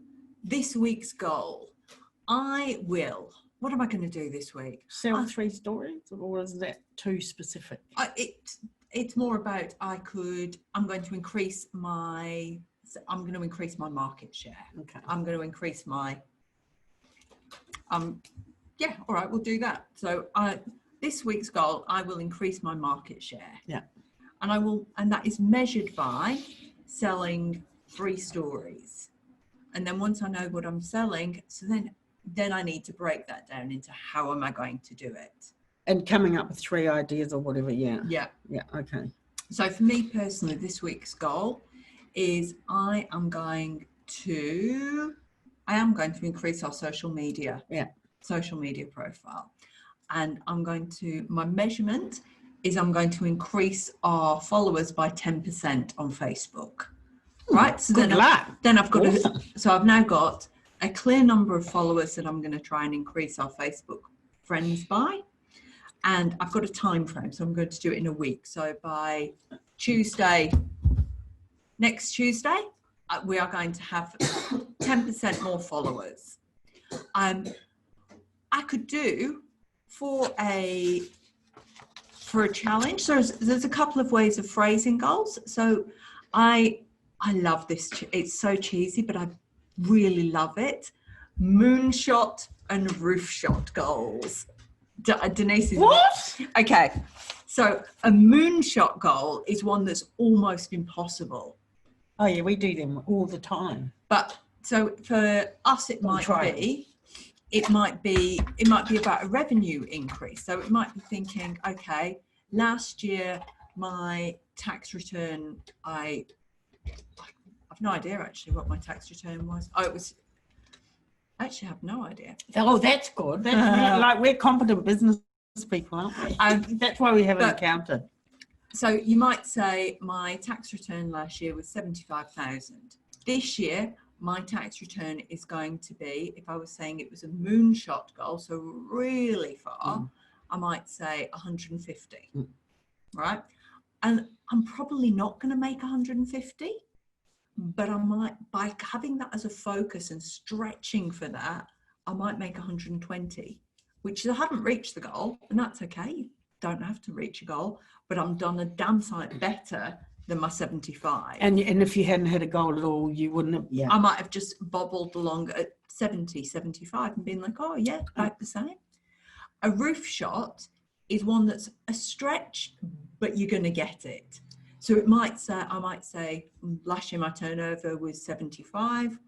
this week's goal, what am I going to do this week? Sell 3 stories, or is that too specific? It's more about I'm going to increase my market share. Okay. I'm going to increase my yeah, all right, we'll do that. So this week's goal, I will increase my market share. Yeah. And that is measured by selling 3 stories. And then once I know what I'm selling, so then I need to break that down into how am I going to do it. And coming up with 3 ideas or whatever, yeah. Yeah. Yeah, okay. So for me personally, this week's goal is I am going to increase our social media profile. And my measurement is I'm going to increase our followers by 10% on Facebook. Right? So Good luck. Then I've got Awesome. so I've now got a clear number of followers that I'm going to try and increase our Facebook friends by. And I've got a time frame, so I'm going to do it in a week. So by next Tuesday, we are going to have 10% more followers. I could do for a challenge. So there's a couple of ways of phrasing goals. So I love this. It's so cheesy, but I really love it. Moonshot and roof shot goals. Denise is What? Okay. So a moonshot goal is one that's almost impossible. Oh yeah, we do them all the time. But so for us, it might be about a revenue increase. So it might be thinking, okay, last year my tax return, I've no idea actually what my tax return was. I actually have no idea. Oh, that's good. That's like we're competent business people, aren't we? That's why we have an accountant. So you might say my tax return last year was 75,000. This year, my tax return is going to be, if I was saying it was a moonshot goal, so really far, I might say 150, right? And I'm probably not going to make 150. But I might, by having that as a focus and stretching for that, I might make 120, which I haven't reached the goal, and that's okay. You don't have to reach a goal, but I'm done a damn sight better than my 75. And if you hadn't had a goal at all, you wouldn't have, I might have just bobbled along at 70, 75 and been like, oh yeah, about the same. A roof shot is one that's a stretch, but you're going to get it. So I might say last year my turnover was 75.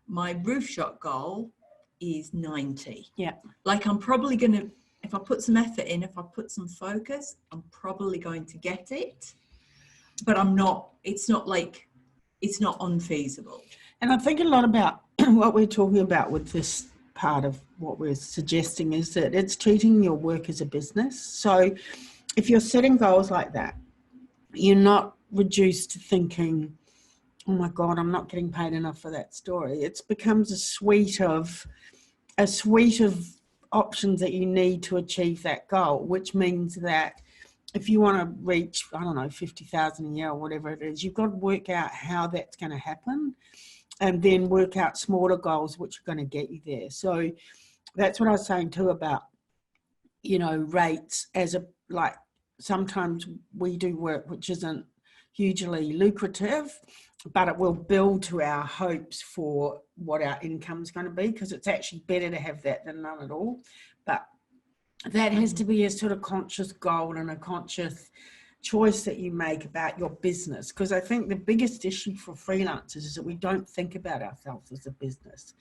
My roof shot goal is 90. Yeah. Like I'm probably going to, if I put some effort in, if I put some focus, I'm probably going to get it. But it's not unfeasible. And I think a lot about what we're talking about with this part of what we're suggesting is that it's treating your work as a business. So if you're setting goals like that, you're not reduced to thinking, oh my God, I'm not getting paid enough for that story. It becomes a suite of options that you need to achieve that goal, which means that if you want to reach, I don't know, 50,000 a year or whatever it is, you've got to work out how that's going to happen and then work out smaller goals which are going to get you there. So that's what I was saying too about, rates as sometimes we do work which isn't hugely lucrative, but it will build to our hopes for what our income is going to be, because it's actually better to have that than none at all. But that has to be a sort of conscious goal and a conscious choice that you make about your business, because I think the biggest issue for freelancers is that we don't think about ourselves as a business.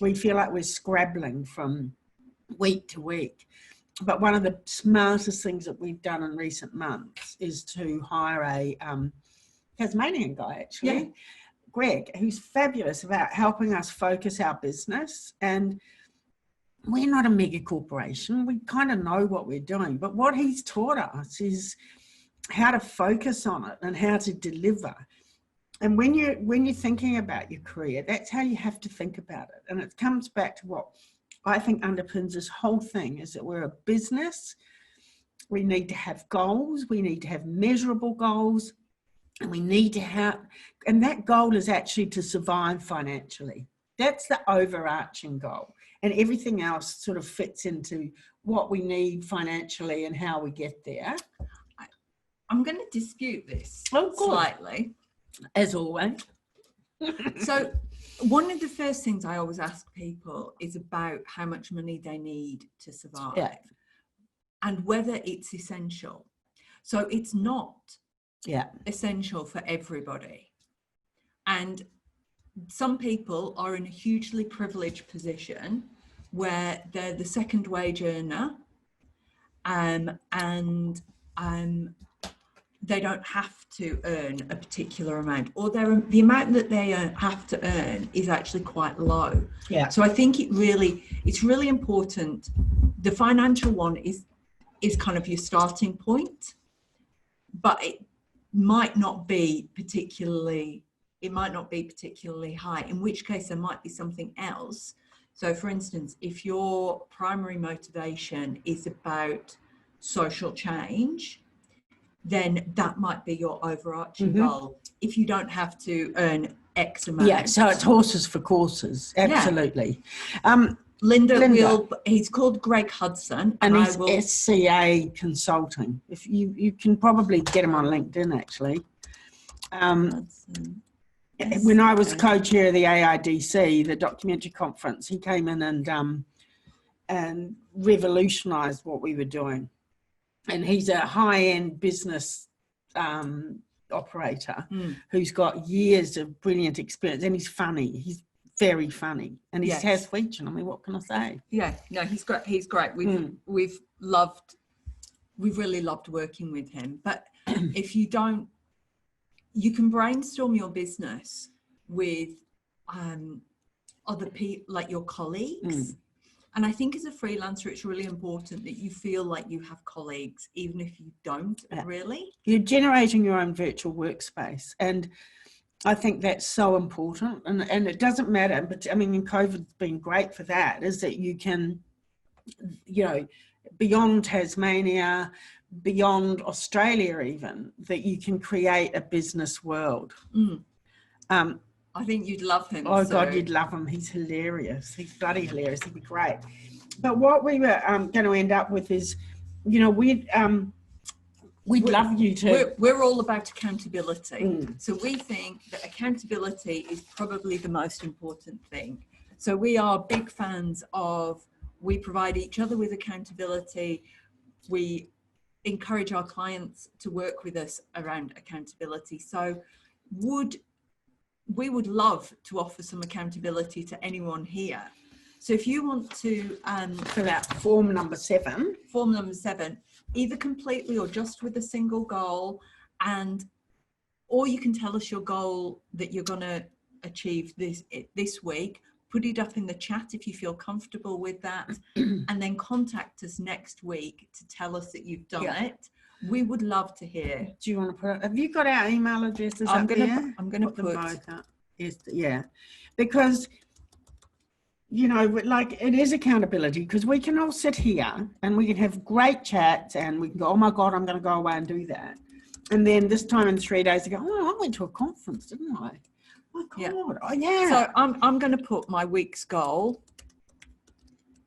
We feel like we're scrabbling from week to week. But one of the smartest things that we've done in recent months is to hire a Tasmanian guy, actually, Greg, who's fabulous about helping us focus our business. And we're not a mega corporation. We kind of know what we're doing. But what he's taught us is how to focus on it and how to deliver. And when you're thinking about your career, that's how you have to think about it. And it comes back to what I think underpins this whole thing, is that we're a business. We need to have goals. We need to have measurable goals. And we need to have, and that goal is actually to survive financially. That's the overarching goal. And everything else sort of fits into what we need financially and how we get there. I'm going to dispute this slightly. As always. So one of the first things I always ask people is about how much money they need to survive and whether it's essential. So it's not essential for everybody. And some people are in a hugely privileged position where they're the second wage earner and they don't have to earn a particular amount, or the amount that they have to earn is actually quite low. Yeah. So I think it's really important. The financial one is kind of your starting point, but it might not be particularly high, in which case there might be something else. So for instance, if your primary motivation is about social change, then that might be your overarching goal. If you don't have to earn X amount. Yeah, so it's horses for courses. Absolutely. Yeah. Linda he's called Greg Hudson. And he's SCA Consulting. If you can probably get him on LinkedIn, actually. When I was co-chair of the AIDC, the documentary conference, he came in and revolutionised what we were doing. And he's a high-end business operator who's got years of brilliant experience, and he's funny. He's very funny, and he has featured. I mean, what can I say? Yeah, no, he's great. He's great. We've really loved working with him. But if you don't, you can brainstorm your business with other people, like your colleagues. And I think as a freelancer, it's really important that you feel like you have colleagues, even if you don't really. You're generating your own virtual workspace. And I think that's so important. And it doesn't matter, but I mean, COVID's been great for that, is that you can, beyond Tasmania, beyond Australia even, that you can create a business world. I think you'd love him. Oh, God, you'd love him. He's hilarious. He's bloody hilarious. He'd be great. But what we were going to end up with is, we'd love you to... We're all about accountability. So we think that accountability is probably the most important thing. So we are big fans of, we provide each other with accountability. We encourage our clients to work with us around accountability. So we would love to offer some accountability to anyone here. So if you want to fill out form number 7, either completely or just with a single goal, or you can tell us your goal that you're going to achieve this week. Put it up in the chat if you feel comfortable with that, and then contact us next week to tell us that you've done it. We would love to hear. Do you want to put it? Have you got our email addresses I'm up gonna, there? I'm going to put them both up. Yes, yeah, because like, it is accountability, because we can all sit here and we can have great chats and we can go, oh my God, I'm going to go away and do that. And then this time in 3 days ago, oh, I went to a conference, didn't I? Oh God, yeah. Oh yeah. So I'm going to put my week's goal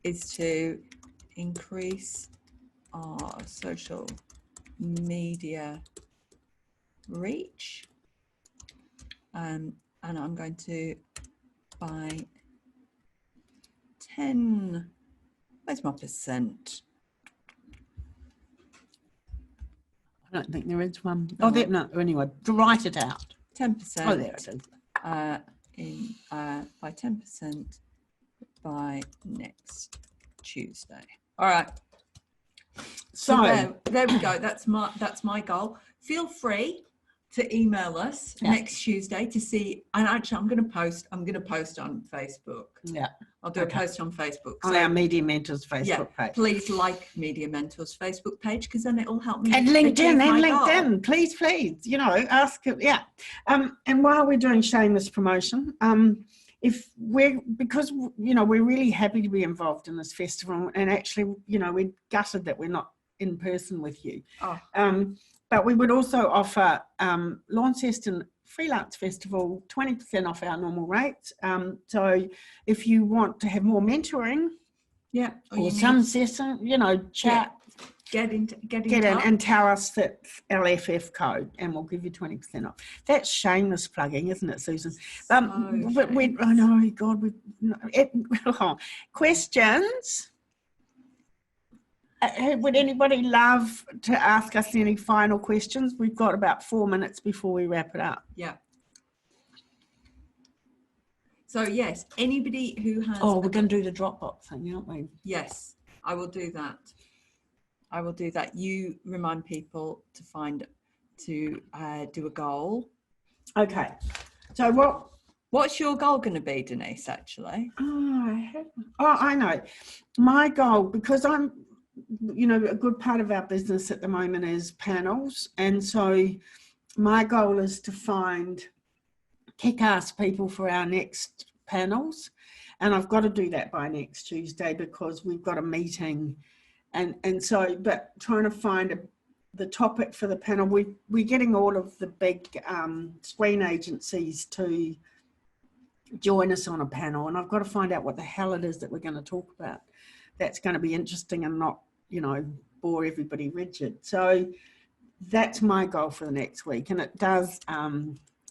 is to increase our social media reach, and I'm going to buy 10. Where's my percent? I don't think there is one. Oh, there, no. Anyway, write it out. 10%. Oh, there it is. By 10% by next Tuesday. All right. So there we go. That's my goal. Feel free to email us next Tuesday to see. And actually, I'm going to post on Facebook. Yeah. I'll do a post on Facebook. On our Media Mentors Facebook page. Please like Media Mentors Facebook page, because then it will help me. And LinkedIn, please, ask it. Yeah. And while we're doing shameless promotion, because we're really happy to be involved in this festival, and actually, we're gutted that we're not in person with you. But we would also offer Launceston Freelance Festival 20% off our normal rates. So if you want to have more mentoring, or some session, chat, get in and tell us that LFF code, and we'll give you 20% off. That's shameless plugging, isn't it, Susan? But I know, God, questions. Would anybody love to ask us any final questions? We've got about 4 minutes before we wrap it up. Yeah. So yes, anybody who has... Oh, we're going to do the Dropbox thing, aren't we? Yes, I will do that. I will do that. You remind people to do a goal. Okay. So what's your goal going to be, Denise, actually? I know. My goal, because I'm, a good part of our business at the moment is panels. And so my goal is to find kick-ass people for our next panels. And I've got to do that by next Tuesday because we've got a meeting. And so, but trying to find the topic for the panel, we're getting all of the big screen agencies to join us on a panel, and I've got to find out what the hell it is that we're going to talk about. That's going to be interesting and not, bore everybody rigid. So that's my goal for the next week, and it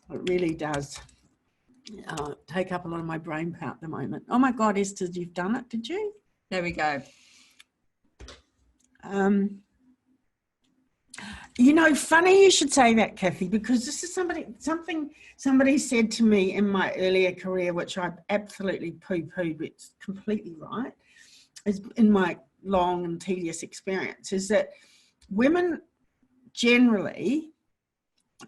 really does take up a lot of my brain power at the moment. Oh my God, Esther, you've done it, did you? There we go. Funny you should say that, Kathy, because this is something somebody said to me in my earlier career, which I absolutely poo-pooed. It's completely right. Is in my long and tedious experience, is that women generally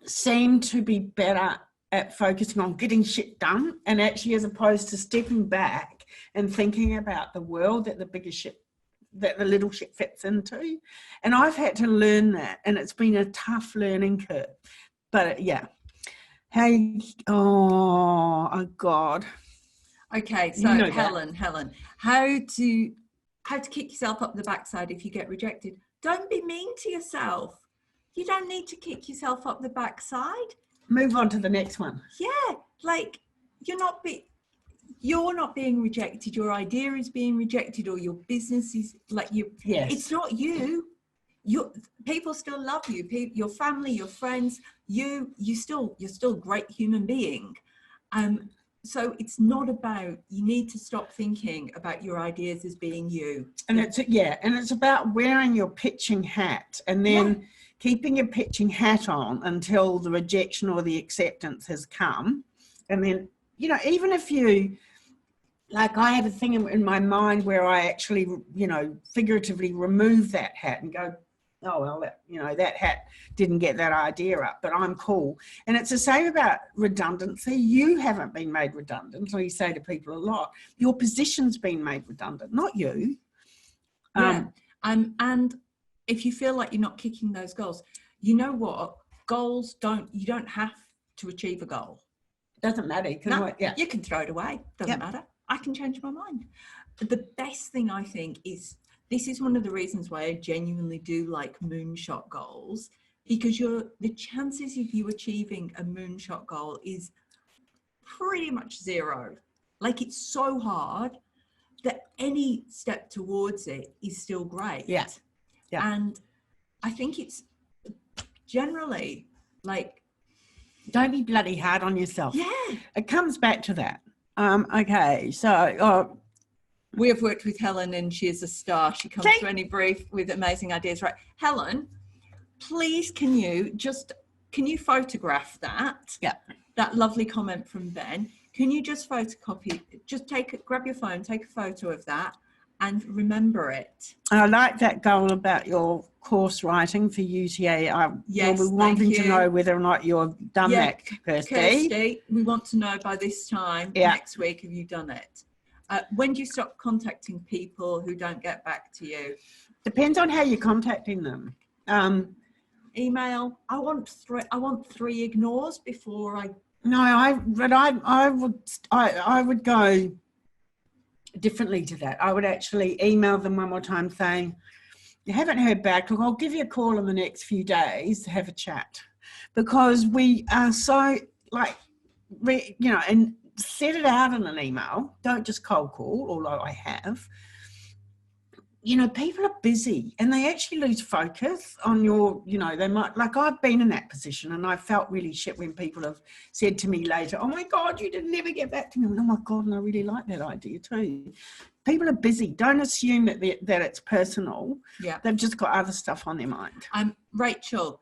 seem to be better at focusing on getting shit done, and actually, as opposed to stepping back and thinking about the world that the little shit fits into. And I've had to learn that, and it's been a tough learning curve. But yeah. Hey, oh God. Okay, so Helen, how to kick yourself up the backside if you get rejected? Don't be mean to yourself. You don't need to kick yourself up the backside. Move on to the next one. Yeah, like you're not being rejected. Your idea is being rejected, or your business is Yes. It's not you. People still love you. Your family, your friends. You're still a great human being. So it's not about. You need to stop thinking about your ideas as being you. And it's about wearing your pitching hat, and then keeping your pitching hat on until the rejection or the acceptance has come, and then even if you. Like I have a thing in my mind where I actually, figuratively remove that hat and go, oh, well, that hat didn't get that idea up, but I'm cool. And it's the same about redundancy. You haven't been made redundant. So you say to people a lot, your position's been made redundant, not you. And if you feel like you're not kicking those goals, you know what? You don't have to achieve a goal. Doesn't matter. You can throw it away. Doesn't matter. I can change my mind. The best thing I think is, this is one of the reasons why I genuinely do like moonshot goals, because the chances of you achieving a moonshot goal is pretty much zero. Like, it's so hard that any step towards it is still great. Yeah. And I think it's generally like, don't be bloody hard on yourself. Yeah. It comes back to that. Okay, so we have worked with Helen, and she is a star. She comes to any brief with amazing ideas. Right, Helen, please can you photograph that? Yeah. That lovely comment from Ben. Can you just photocopy? Grab your phone, take a photo of that, and remember it. I like that goal about your course writing for UTA. Yes, we're wanting to know whether or not you've done that, Kirsty. We want to know by this time next week, have you done it? When do you stop contacting people who don't get back to you? Depends on how you're contacting them. Email. I want three ignores before I. No, I would go differently to that. I would actually email them one more time saying, you haven't heard back, look, I'll give you a call in the next few days to have a chat, because we are so and set it out in an email. Don't just cold call, although I have. People are busy and they actually lose focus on they might, like I've been in that position, and I felt really shit when people have said to me later, oh my God, you didn't ever get back to me. Oh my God, and I really like that idea too. People are busy. Don't assume that it's personal. Yeah. They've just got other stuff on their mind. Rachel,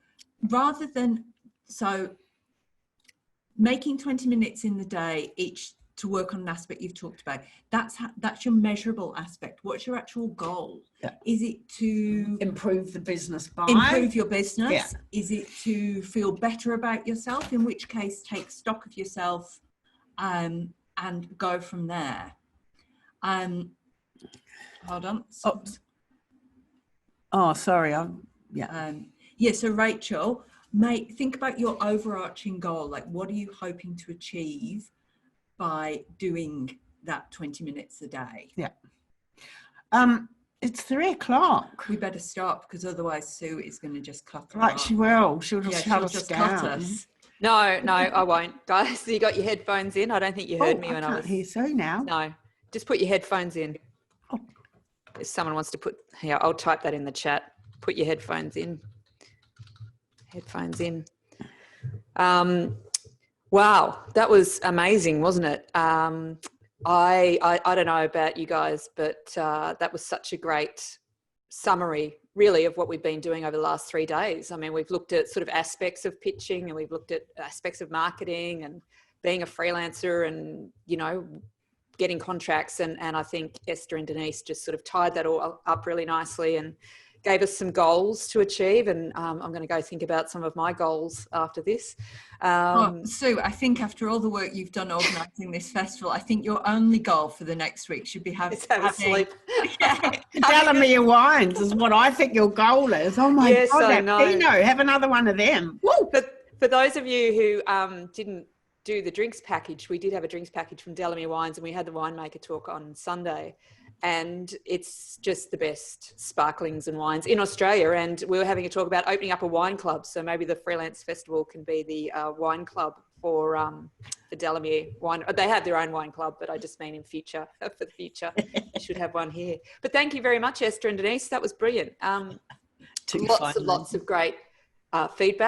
making 20 minutes in the day each to work on an aspect you've talked about. That's your measurable aspect. What's your actual goal? Yeah. Is it to improve the business by improve your business? Yeah. Is it to feel better about yourself? In which case, take stock of yourself and go from there. Hold on. Oh, sorry. So Rachel, think about your overarching goal. Like, what are you hoping to achieve by doing that 20 minutes a day? Yeah. It's 3:00. We better stop, because otherwise Sue is going to just cut us Right, off. she will. She'll just shut us down. Cut us. No, I won't, guys. You got your headphones in? I don't think you heard me when I was. Can't hear Sue now. No, just put your headphones in. Oh. If someone wants to put here, I'll type that in the chat. Put your headphones in. Headphones in. Wow, that was amazing, wasn't it? I don't know about you guys, but that was such a great summary, really, of what we've been doing over the last 3 days. I mean, we've looked at sort of aspects of pitching, and we've looked at aspects of marketing and being a freelancer and, you know, getting contracts. And I think Esther and Denise just sort of tied that all up really nicely and gave us some goals to achieve. And I'm going to go think about some of my goals after this. Sue, I think after all the work you've done organising this festival, I think your only goal for the next week should be having sleep. Delamere wines is what I think your goal is. Oh my God, I know. Pinot, have another one of them. Woo! But for those of you who didn't do the drinks package, we did have a drinks package from Delamere Wines, and we had the winemaker talk on Sunday. And it's just the best sparklings and wines in Australia. And we were having a talk about opening up a wine club. So maybe the Freelance Festival can be the wine club for the Delamere wine. They have their own wine club, but I just mean in future, for the future, you should have one here. But thank you very much, Esther and Denise. That was brilliant. Lots of great feedback.